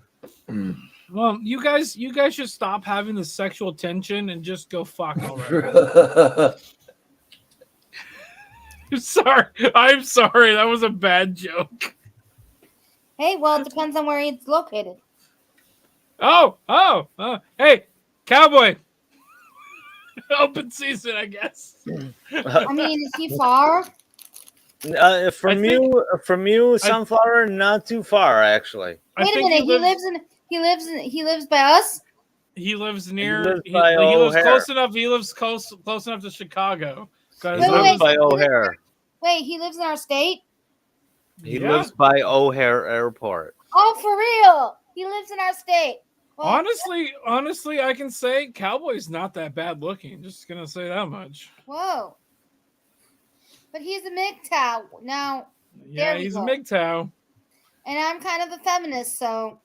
Well, you guys should stop having the sexual tension and just go fuck already. I'm sorry. That was a bad joke. hey, well, it depends on where it's located. Oh, hey, cowboy. Open season, I guess. I mean, is he far? From you, Sunflower, not too far actually. Wait a minute. He lives by us. He lives near. He by lives O'Hare. close enough. He lives close enough to Chicago. 'Cause Wait, I wait, was- wait. By O'Hare. Wait, he lives in our state. He Yeah. lives by O'Hare Airport. Oh, for real? He lives in our state. Well, honestly, I can say Cowboy's not that bad looking. Just gonna say that much. whoa. But he's a MGTOW. Now, Yeah, there we he's go. a MGTOW. And I'm kind of a feminist, so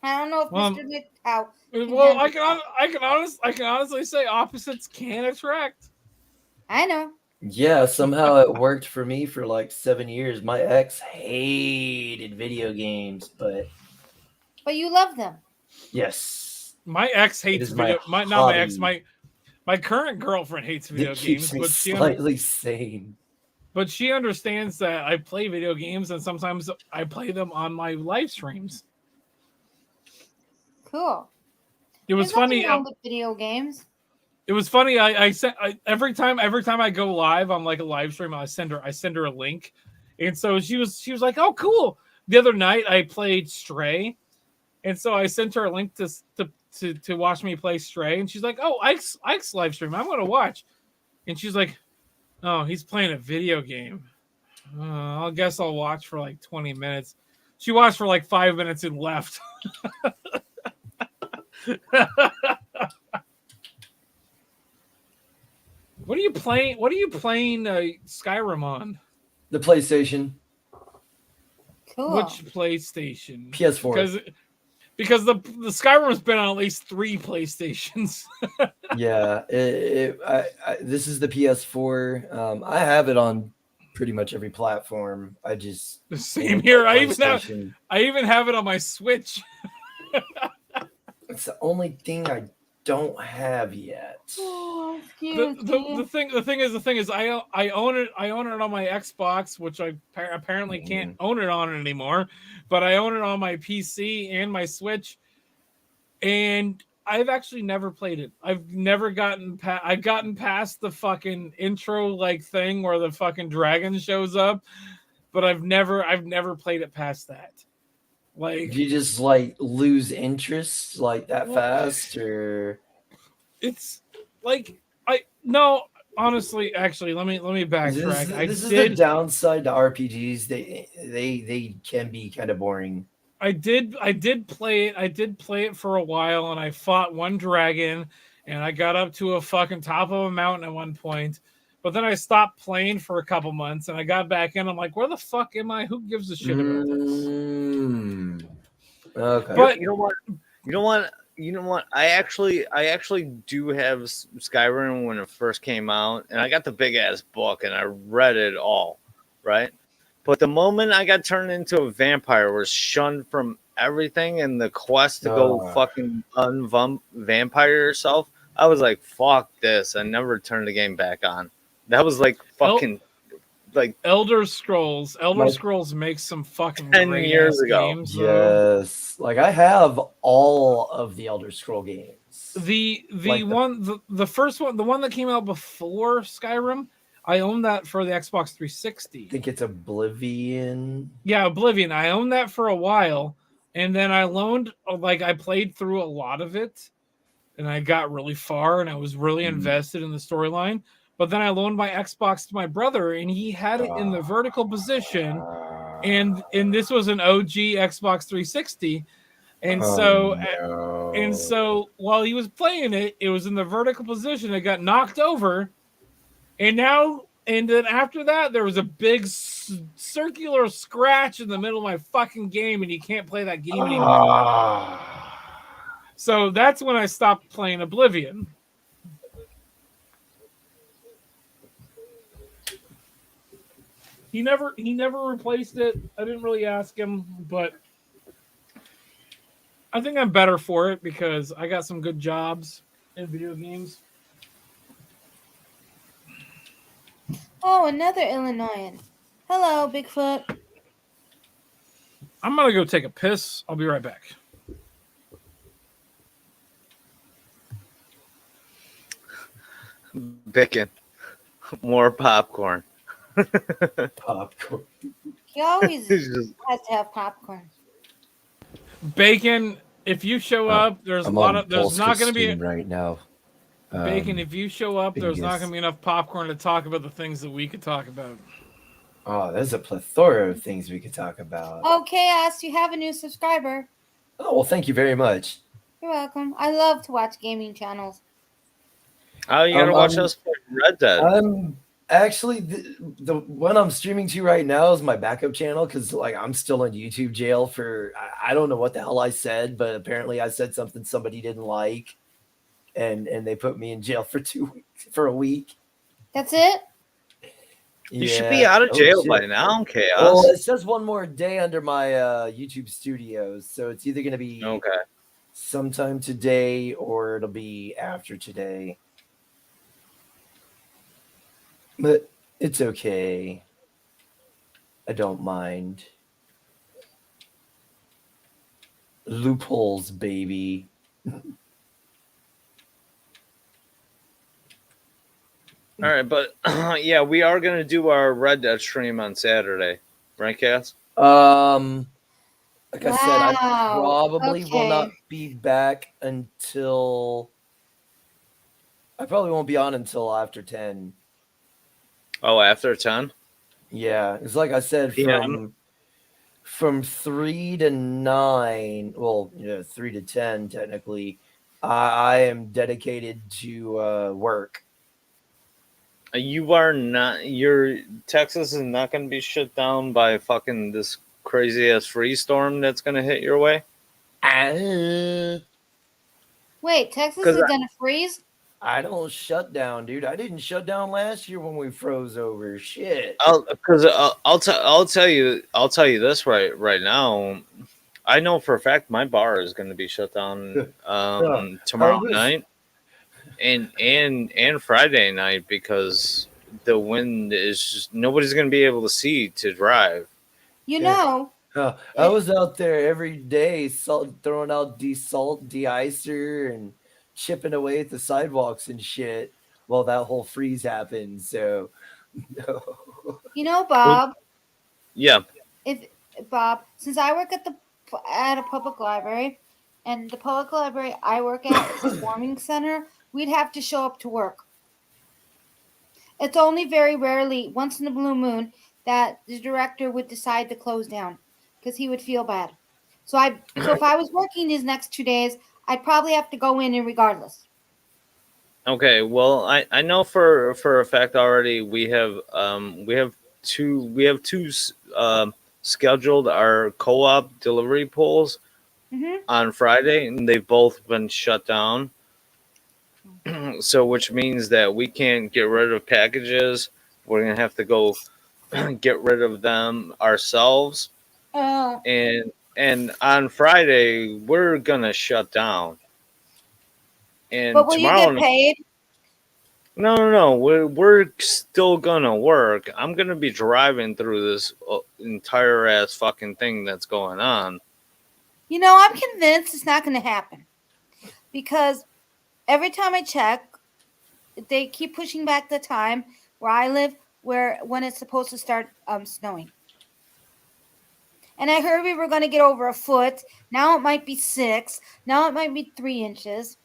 I don't know if Well, Mr. MGTOW. Well, I can honestly say opposites can attract. I know. Yeah, somehow it worked for me for like 7 years. My ex hated video games, but you love them. yes, My ex hates is my video. Not my ex. hobby. My current girlfriend hates video it keeps games, me slightly sane. but she understands that I play video games and sometimes I play them on my live streams. Cool. It was There's nothing funny. wrong with video games. It was funny. I sent every time I go live on like a live stream, I send her a link, and so she was like, "Oh, cool." The other night I played Stray, and so I sent her a link to watch me play Stray, and she's like, "Oh, Ike's live stream. I'm gonna watch," and she's like, "Oh, he's playing a video game. I guess I'll watch for like 20 minutes." She watched for like 5 minutes and left. What are you playing? Skyrim on? The PlayStation, Cool. Which PlayStation? PS4. Because the Skyrim's been on at least 3 PlayStations. Yeah, this is the PS4. I have it on pretty much every platform. I just Same here. I PlayStation. even have it on my Switch. It's the only thing I don't have yet. Oh, excuse me. The thing is I own it on my Xbox, which I apparently can't own it on anymore, but I own it on my PC and my Switch, and I've actually never played it. I've never gotten I've gotten past the fucking intro like thing where the fucking dragon shows up, but I've never played it past that. Like, Do you just like lose interest like that fast, or it's like no, honestly, actually, let me backtrack. This is the downside to RPGs. They can be kind of boring. I did play it. I did play it for a while, and I fought one dragon, and I got up to a fucking top of a mountain at one point. But then I stopped playing for a couple months, and I got back in. I'm like, where the fuck am I? Who gives a shit about this? Okay. But You know what? I actually do have Skyrim when it first came out, and I got the big ass book and I read it all, right? But the moment I got turned into a vampire, was shunned from everything, and the quest to go fucking vampire yourself, I was like, fuck this. I never turned the game back on. That was like fucking like Elder Scrolls makes some fucking 10 years ago. games. Yes, like I have all of the Elder Scroll games. The Like first one, the one that came out before Skyrim, I own that for the Xbox 360. I think it's Oblivion. Yeah, Oblivion. I owned that for a while, and then I I played through a lot of it, and I got really far, and I was really invested in the storyline. But then I loaned my Xbox to my brother, and he had it in the vertical position, and this was an OG Xbox 360, and so while he was playing it, it was in the vertical position. It got knocked over, and then after that, there was a big circular scratch in the middle of my fucking game, and you can't play that game anymore. So that's when I stopped playing Oblivion. He never replaced it. I didn't really ask him, but I think I'm better for it because I got some good jobs in video games. Oh, another Illinoisan. Hello, Bigfoot. I'm gonna go take a piss. I'll be right back. bacon, more popcorn. Popcorn. He always has to have popcorn. Bacon, if you show up, there's I'm not Polska going to be Steam right now. Bacon. If you show up, there's not biggest- going to be enough popcorn to talk about the things that we could talk about. Oh, there's a plethora of things we could talk about. Oh, Chaos, you have a new subscriber. Oh well, thank you very much. You're welcome. I love to watch gaming channels. Oh, you gotta watch us play Red Dead. I'm actually the one I'm streaming to right now is my backup channel because like I'm still in YouTube jail for I don't know what the hell I said, but apparently I said something somebody didn't like, and they put me in jail for for a week. That's it? You should be out of jail by now, Chaos. Well, it says one more day under my YouTube Studios, so it's either going to be sometime today or it'll be after today. But it's okay. I don't mind. Loopholes, baby. All right, but yeah, we are gonna do our Red Dead stream on Saturday, right, Cass? Like I said, I probably will not be back until I probably won't be on until after 10. Oh, after 10? Yeah, it's like I said, from 3 to 9. Well, 3 to 10 technically. I am dedicated to work. You are not. Your Texas is not going to be shut down by fucking this crazy ass freeze storm that's going to hit your way. Wait, Texas is gonna freeze? I don't shut down, dude. I didn't shut down last year when we froze over. Shit. I'll tell you this right now. I know for a fact my bar is going to be shut down tomorrow night. And Friday night because the wind is just nobody's gonna be able to see to drive. I was out there every day, throwing out de-icer, and chipping away at the sidewalks and shit while that whole freeze happened. So, no. Bob. Yeah. Bob, since I work at a public library, and the public library I work at is a performing center. We'd have to show up to work. It's only very rarely, once in a blue moon, that the director would decide to close down because he would feel bad. So if I was working these next 2 days, I'd probably have to go in regardless. Okay, well, I know for a fact already we have two scheduled our co-op delivery pools on Friday, and they've both been shut down. So, which means that we can't get rid of packages. We're gonna have to go get rid of them ourselves. And on Friday we're gonna shut down. And but will tomorrow, you get paid? No. We're still gonna work. I'm gonna be driving through this entire ass fucking thing that's going on. I'm convinced it's not gonna happen because every time I check, they keep pushing back the time where I live, when it's supposed to start snowing. And I heard we were going to get over a foot. Now it might be 6. Now it might be 3 inches.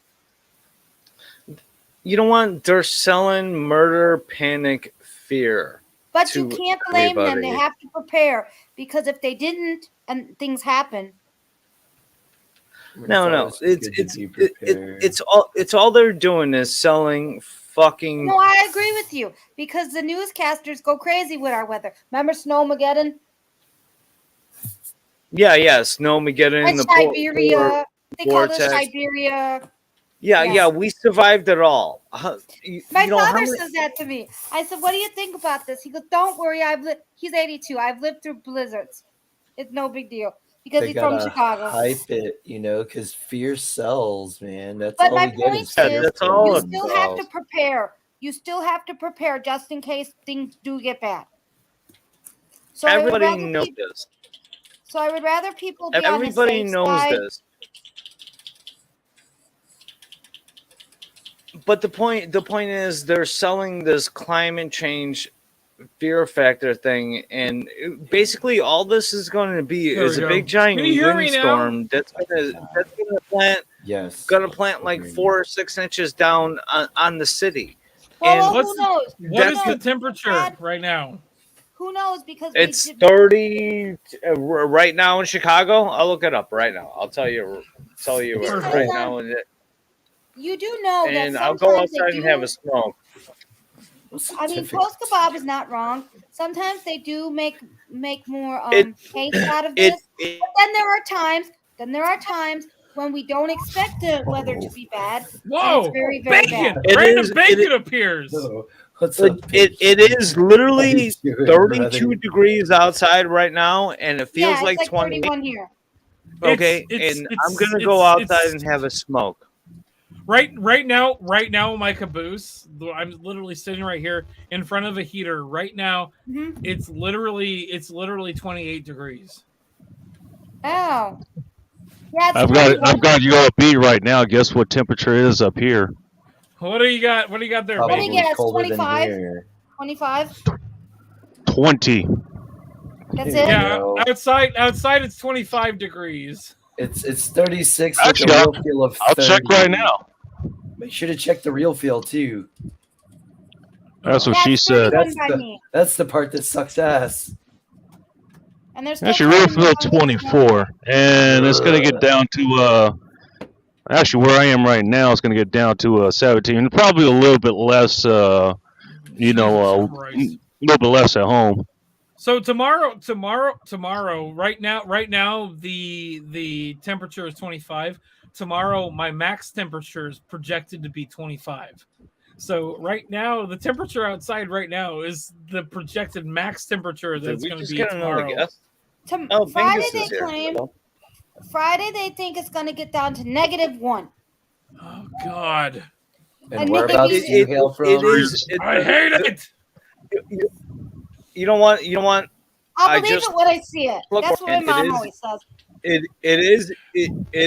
You know what? They're selling murder, panic, fear. But you can't blame them. They have to prepare because if they didn't and things happen. No. It's all they're doing is selling fucking. No, I agree with you because the newscasters go crazy with our weather. Remember Snowmageddon? Yeah, Snowmageddon. And Siberia. They call it Siberia. Yeah, we survived it all. My father says that to me. I said, "What do you think about this?" He goes, "Don't worry, he's 82. I've lived through blizzards. It's no big deal." Because he's from Chicago. Hype it, because fear sells, man. That's but all my we get point is fear. you still have to prepare. You still have to prepare just in case things do get bad. So everybody knows this. So I would rather people be everybody on the safe knows side. This. But the point is they're selling this climate change fear factor thing, and basically all this is going to be is a big giant windstorm that's gonna plant like 4 or 6 inches down on the city. Well, who knows? What is the temperature right now? Who knows? Because It's 30 right now in Chicago. I'll look it up right now. I'll tell you right now. You do know And that I'll go sometimes outside they and do. have a smoke. I mean, Post Kebab is not wrong. Sometimes they do make more case out of this. But then there are times when we don't expect the weather to be bad. Whoa! It's very, very bacon! bad. Random bacon appears. What's up? It is literally 32 degrees outside right now, and it feels Yeah, like it's 20. 31 here. Okay, and I'm gonna go outside and have a smoke. Right now, in my caboose, I'm literally sitting right here in front of a heater. Right now, Mm-hmm. it's literally 28 degrees. Oh. Yeah, it's I've got you on a beat right now. Guess what temperature it is up here? What do you got? What do you got there? What do you get? It's colder than 25. here. 25. 20. That's it. Yeah, No. outside it's 25 degrees. It's 36 with Actually, the real feel of 30. I'll check right now. Make sure to check the real feel too. That's what she said. 31 by me. That's the part that sucks ass. And there's still Actually, real time in feel the 24, and it's gonna get down to actually where I am right now. It's gonna get down to 17, probably a little bit less. A little bit less at home. So tomorrow, right now, the temperature is 25. Tomorrow, my max temperature is projected to be 25. So right now, the temperature outside right now is the projected max temperature that's going to be tomorrow. Friday they claim. Friday they think it's going to get down to -1. Oh God! And whereabouts do you hail from? I hate it. You don't want. I'll believe it when I see it. That's what my mom always says. It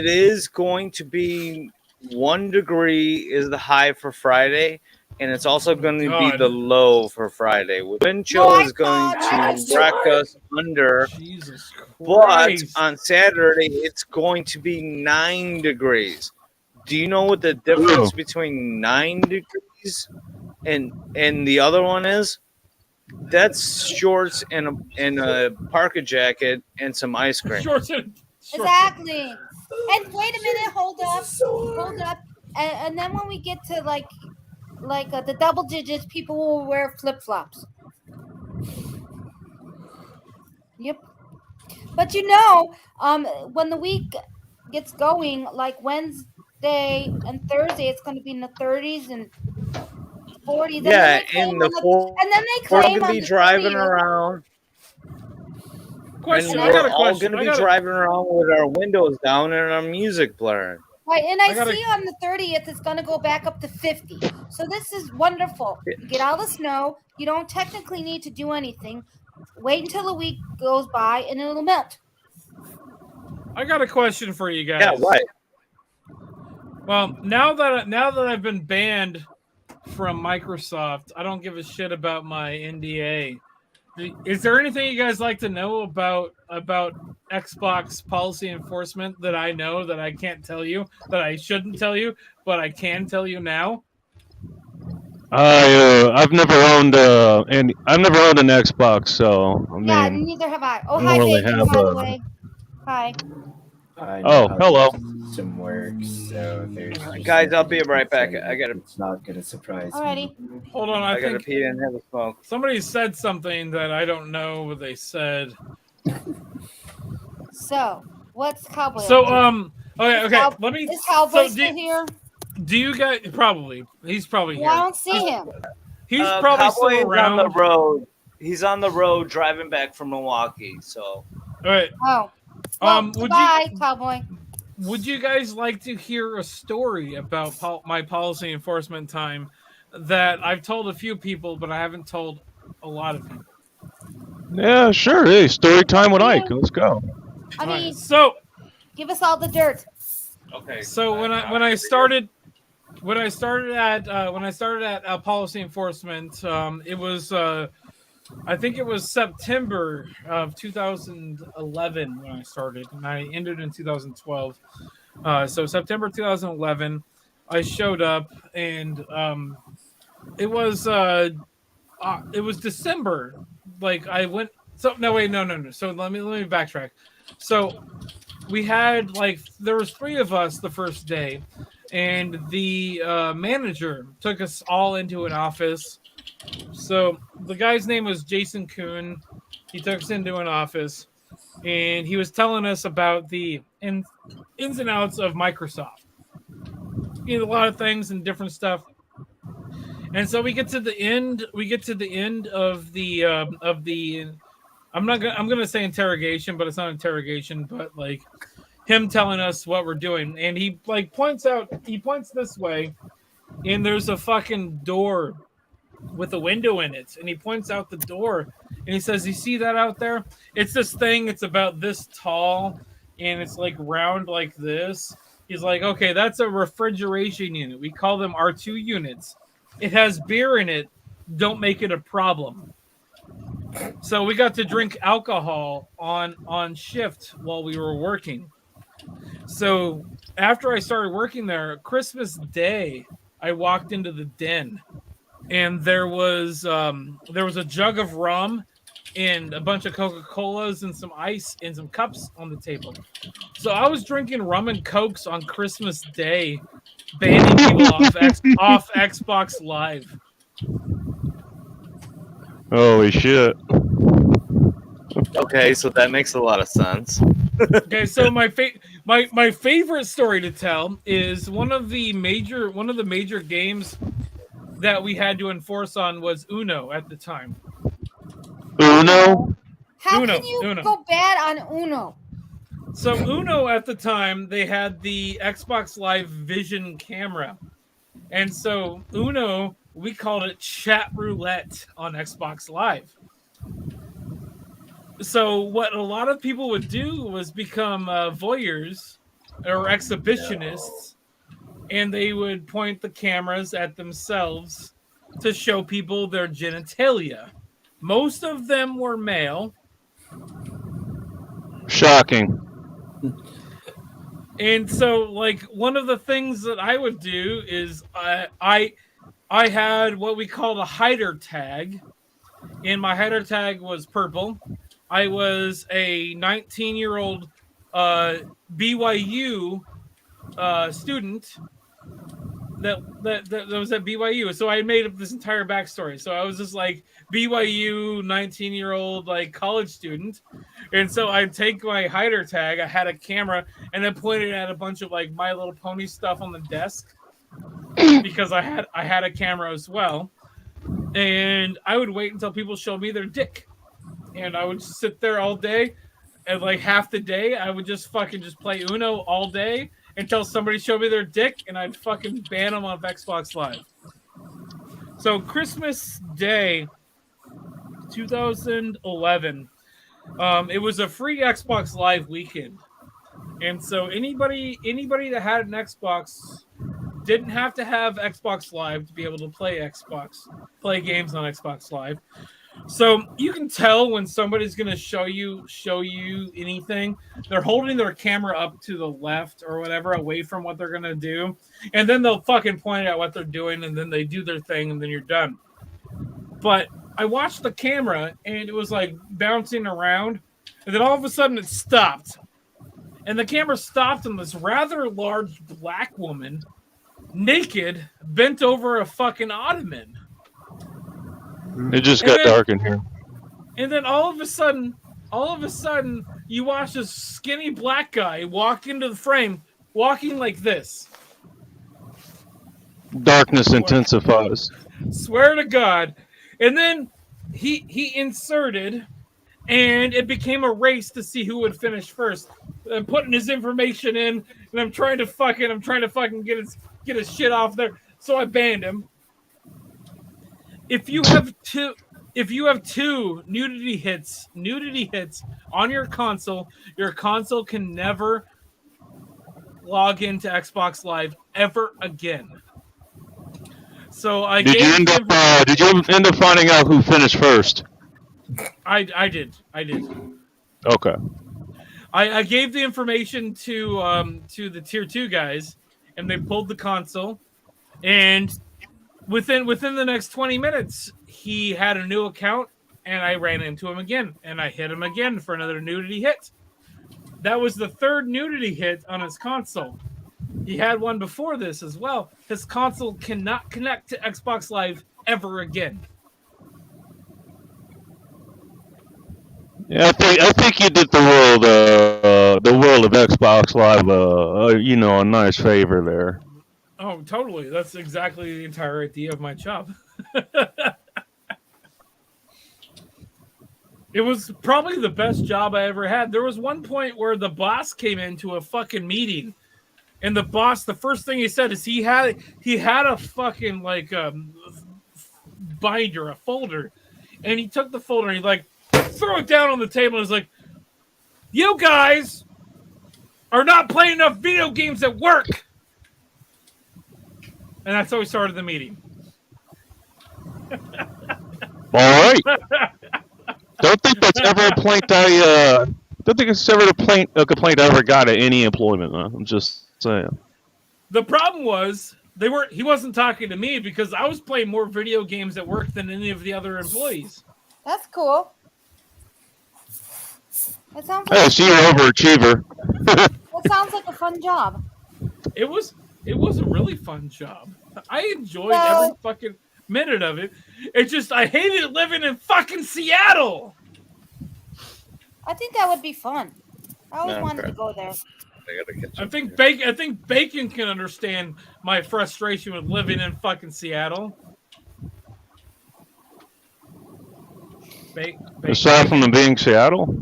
is going to be 1 degree is the high for Friday, and it's also going to be the low for Friday. Wind chill is going to wreck us under. Jesus Christ. But on Saturday, it's going to be 9 degrees. Do you know what the difference between 9 degrees and the other one is? That's shorts and a parka jacket and some ice cream. Exactly. And wait a minute, hold up. And then when we get to like the double digits, people will wear flip flops. Yep. But when the week gets going, like Wednesday and Thursday, it's going to be in the 30s and 40s. Yeah, and then they claim we're going to be driving around. Question. And we're all going to be driving around with our windows down and our music blaring. Right, and I see on the 30th it's going to go back up to 50. So this is wonderful. You get all the snow. You don't technically need to do anything. Wait until a week goes by and it'll melt. I got a question for you guys. Yeah, what? Well, now that I've been banned from Microsoft, I don't give a shit about my NDA. Is there anything you guys like to know about Xbox policy enforcement that I know that I can't tell you, that I shouldn't tell you, but I can tell you now? I've never owned an Xbox, so I mean, yeah, neither have I. Oh, hi, Bacon, by the way. Hi. Hello. Some work, so there's guys. I'll be right back. It's not gonna surprise Alrighty. me. Hold on, I gotta pee and have a smoke. Somebody said something that I don't know what they said. So, what's Cowboy? So, okay. Let me. Is Cowboy still here? Do you guys probably? He's probably here. Yeah, I don't see him. He's probably Cowboy still around. on the road. He's on the road driving back from Milwaukee. So. All right. Oh. Well, goodbye, Cowboy. Would you guys like to hear a story about my policy enforcement time that I've told a few people, but I haven't told a lot of people? Yeah, sure. Hey, story time with Ike. Let's go. I mean, so give us all the dirt. Okay. So when I started at policy enforcement, it was I think it was September of 2011 when I started, and I ended in 2012. So September 2011, I showed up, and it was December like I went. So no, wait, no. So let me backtrack. So we had like there was 3 of us the first day, and the manager took us all into an office. So the guy's name was Jason Kuhn. He took us into an office, and he was telling us about the ins and outs of Microsoft. A lot of things and different stuff. And so we get to the end. We get to the end of the I'm gonna say interrogation, but it's not interrogation. But like him telling us what we're doing, and he like points this way, and there's a fucking door with a window in it, and he points out the door, and he says, "You see that out there? It's this thing. It's about this tall, and it's like round like this." He's like, "Okay, that's a refrigeration unit. We call them R2 units. It has beer in it. Don't make it a problem." So we got to drink alcohol on shift while we were working. So after I started working there, Christmas Day, I walked into the den, and there was a jug of rum and a bunch of Coca-Colas and some ice and some cups on the table. So I was drinking rum and Cokes on Christmas Day, banning people off Xbox Live. Holy shit. Okay, so that makes a lot of sense. Okay, so my favorite story to tell is one of the major games that we had to enforce on was Uno at the time. Uno? How Uno, can you Uno. go bad on Uno? So Uno at the time, they had the Xbox Live Vision camera. And so Uno, we called it chat roulette on Xbox Live. So what a lot of people would do was become voyeurs or exhibitionists, and they would point the cameras at themselves to show people their genitalia. Most of them were male. Shocking. And so, like, one of the things that I would do is I had what we called a hider tag, and my hider tag was purple. I was a 19-year-old BYU student that was at BYU. So I made up this entire backstory. So I was just like BYU 19-year-old like college student. And so I'd take my hider tag, I had a camera, and then pointed at a bunch of like My Little Pony stuff on the desk because I had a camera as well. And I would wait until people showed me their dick. And I would sit there all day, and like half the day, I would just play Uno all day until somebody showed me their dick, and I'd fucking ban them off Xbox Live. So Christmas Day, 2011, it was a free Xbox Live weekend, and so anybody that had an Xbox didn't have to have Xbox Live to be able to play games on Xbox Live. So you can tell when somebody's going to show you anything. They're holding their camera up to the left or whatever, away from what they're going to do. And then they'll fucking point out what they're doing, and then they do their thing, and then you're done. But I watched the camera, and it was like bouncing around. And then all of a sudden it stopped. And the camera stopped, and this rather large black woman, naked, bent over a fucking ottoman. It just got dark in here. And then all of a sudden, you watch this skinny black guy walk into the frame, walking like this. Darkness intensifies. Swear to God. And then he inserted, and it became a race to see who would finish first. I'm putting his information in, and I'm trying to fucking get his shit off there. So I banned him. If you have two nudity hits on your console can never log into Xbox Live ever again. So Did you end up finding out who finished first? I did. Okay. I gave the information to the tier 2 guys, and they pulled the console, and within the next 20 minutes, he had a new account and I ran into him again, and I hit him again for another nudity hit. That was the third nudity hit on his console. He had one before this as well. His console cannot connect to Xbox Live ever again. Yeah, I think you did the world of Xbox Live, a nice favor there. Oh, totally. That's exactly the entire idea of my job. It was probably the best job I ever had. There was one point where the boss came into a fucking meeting, and the boss, the first thing he said is he had a fucking binder, a folder, and he took the folder and he like threw it down on the table and was like, "You guys are not playing enough video games at work." And that's how we started the meeting. All right. Don't think that's ever a complaint don't think it's ever a complaint I ever got at any employment. I'm just saying. The problem was he wasn't talking to me because I was playing more video games at work than any of the other employees. That's cool. That sounds Hey, like, so you're an overachiever. that sounds like a fun job. It was a really fun job. I enjoyed Well- every fucking minute of it. It's just I hated living in fucking Seattle. I think that would be fun. I always No, wanted okay. to go there. I think Bacon can understand my frustration with living in fucking Seattle. Aside from it being Seattle?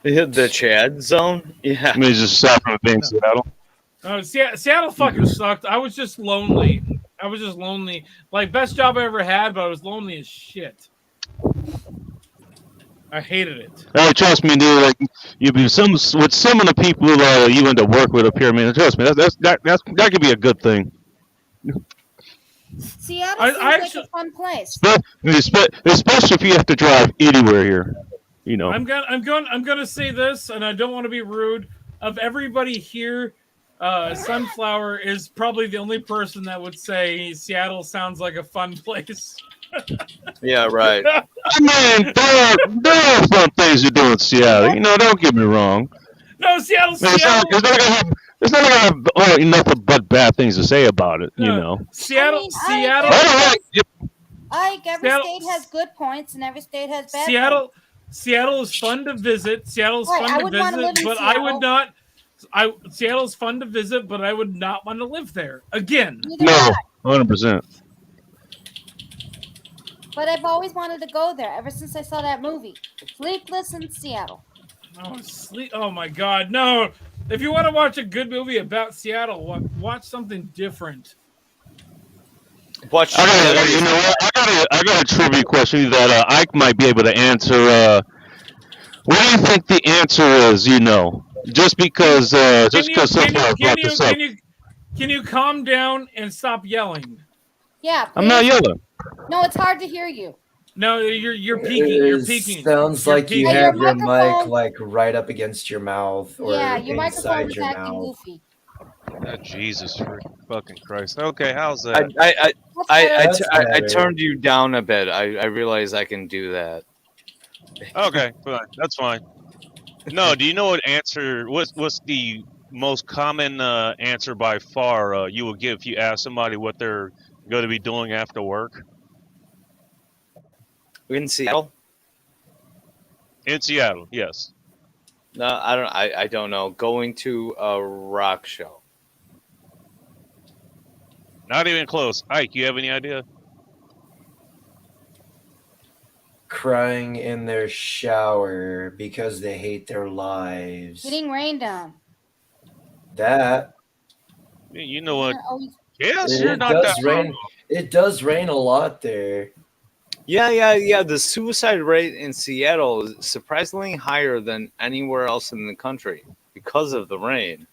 The Chad zone? Yeah. I mean, just aside from it being Seattle. Seattle fucking sucked. I was just lonely. Like, best job I ever had, but I was lonely as shit. I hated it. Oh, trust me, dude. Like with some of the people you end up work with up here, man. Trust me, that could be a good thing. Seattle seems like a fun place. Especially if you have to drive anywhere here. You know. I'm gonna say this, and I don't want to be rude. Of everybody here, Sunflower is probably the only person that would say Seattle sounds like a fun place. Yeah, right. I mean, there are fun things to do in Seattle. You know, don't get me wrong. No, Seattle. It's not gonna have nothing but bad things to say about it. You know. Seattle. Every state has good points, and every state has bad points. Seattle is fun to visit. Seattle's Right, fun I would to wanna live visit, in but I would Seattle. not. Seattle's fun to visit, but I would not want to live there again. Neither No, would I. 100%. But I've always wanted to go there ever since I saw that movie, Sleepless in Seattle. Oh my God, no! If you want to watch a good movie about Seattle, watch something different. I got a trivia question that Ike might be able to answer. What do you think the answer is? You know, just because Sunflower brought this up. Can you calm down and stop yelling? Yeah, I'm not yelling. No, it's hard to hear you. No, you're peeking. You're peeking. Sounds You're like you peeking. have your your mic microphone- like right up against your mouth or Yeah, your microphone inside is your acting mouth. goofy. Oh, Jesus fucking Christ. Okay, how's that? I turned you down a bit. I realize I can do that. Okay, fine. That's fine. No, do you know what answer? What's the most common answer by far you will give if you ask somebody what they're going to be doing after work? In Seattle? In Seattle, yes. No, I don't know. Going to a rock show. Not even close. Ike, you have any idea? Crying in their shower because they hate their lives. Getting rained on. That. You know what? Always- Yes, It you're not does that rain. wrong. It does rain a lot there. Yeah. The suicide rate in Seattle is surprisingly higher than anywhere else in the country because of the rain.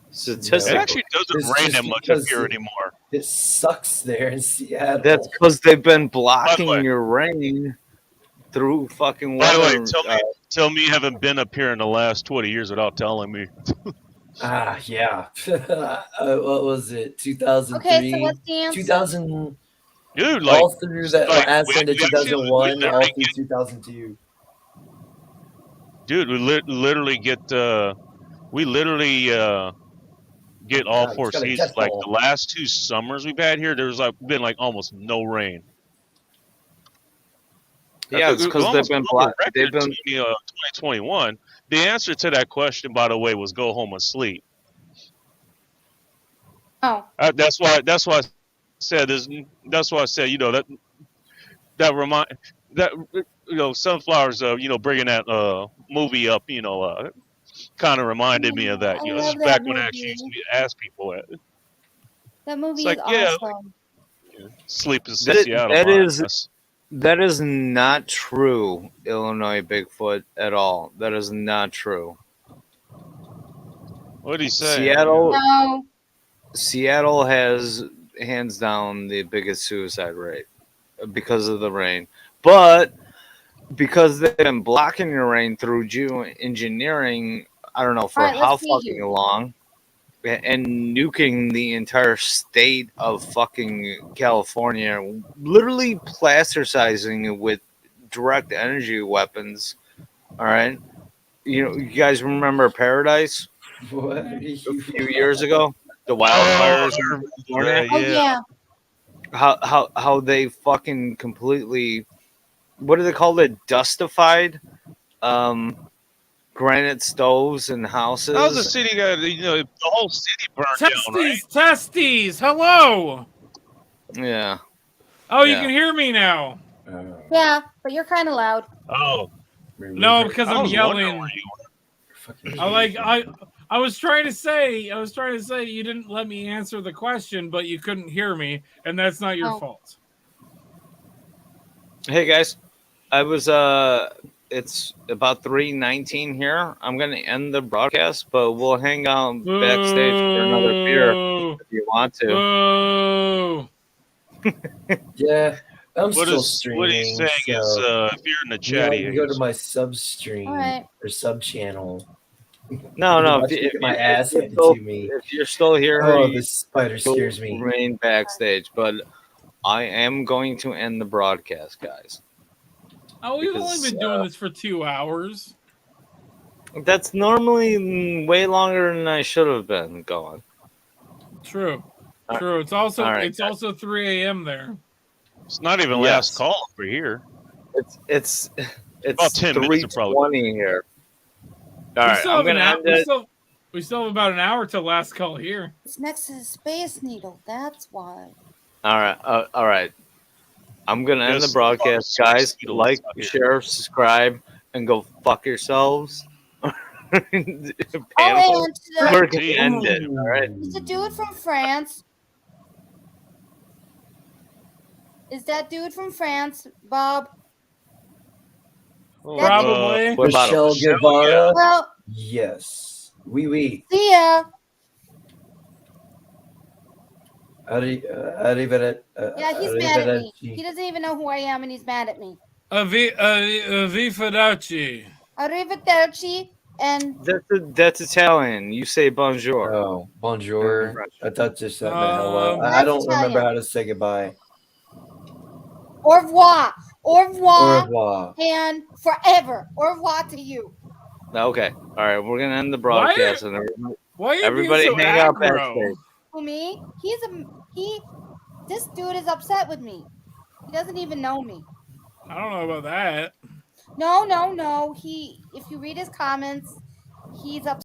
It Statistically. actually doesn't It's rain just that much up because here it- anymore. It sucks there in Seattle. That's because they've been By the blocking way- your rain through fucking By the weather. way, tell me you haven't been up here in the last 20 years without telling me. Yeah. What was it? 2003? Okay, so what's the answer? 2000. Dude, like, all through that like, last we into actually 2001, all literally through 2002. dude, we literally get we literally get all God, four it's got a seasons. death Like ball. the last 2 summers we've had here, there's like been like almost no rain. Yeah, it's because they've been blocked. They've been 2021. The answer to that question, by the way, was go home and sleep. Oh, That's why I said this. That's why I said, you know, that remind that you know, Sunflowers, you know, bringing that movie up, you know, kind of reminded me of that. I You know, this is love back that when I actually used movie. to ask people that. That It's movie like, is yeah, awesome. sleep in That- Seattle. that is- That's- that is not true, Illinois Bigfoot, at all. That is not true. what did he say? Seattle has hands down the biggest suicide rate because of the rain, but because they've been blocking the rain through geoengineering, I don't know for Alright, let's how see fucking here. long, and nuking the entire state of fucking California, literally plasticizing it with direct energy weapons. All right, you know, you guys remember Paradise What? a few years ago, the wildfires in California? Oh yeah. How they fucking completely, what do they call it, dustified granite stoves and houses. How's the city got? You know, the whole city burned down, right? Testes. Hello. Yeah. Oh, you Yeah. can hear me now. Yeah, but you're kind of loud. Oh, No, because I I'm was wondering yelling. where you I was trying to say you didn't let me answer the question, but you couldn't hear me, and that's not your fault. Hey guys, I was it's about 3:19 here. I'm gonna end the broadcast, but we'll hang out backstage for another beer if you want to. Boo. Yeah, I'm What still is streaming. what he's saying is so, if you're in the you know, chat, you can go to my sub stream Alright. or sub channel. No, no. Watch me get my ass handed still, to me. if you're still here, Oh, you this spider go scares me. remain backstage. But I am going to end the broadcast, guys. Oh, we've Because, only been doing this for 2 hours. That's normally way longer than I should have been going. True. True. It's also All right, it's also 3 a.m. there. it's not even last call over here. It's About 10 minutes, probably. 3:20 here. All right, I'm gonna end it. We still have about an hour till last call here. It's next to the Space Needle. That's why. All right, all right. I'm gonna end the Just broadcast, fuck guys. Needles Like, out here. share, subscribe, and go fuck yourselves. Oh, Panel. and We're gonna end it. All right. is the dude from France? Is that dude from France, Bob? Probably. What about Michelle him? Guevara? Well, Yes. Oui. see ya. Yeah, he's mad at me. He doesn't even know who I am, and he's mad at me. Arrivederci. Arrivederci, and That's Italian. You say bonjour. Oh, bonjour. I thought just that meant hello. I That's don't remember Italian. how to say goodbye. au revoir. Au revoir. Au revoir. And forever. Au revoir to you. Okay. All right. We're gonna end the broadcast, and Why are you everybody being so hang out aggro? backstage. Who, me? This dude is upset with me. He doesn't even know me. I don't know about that. No. If you read his comments, he's upset.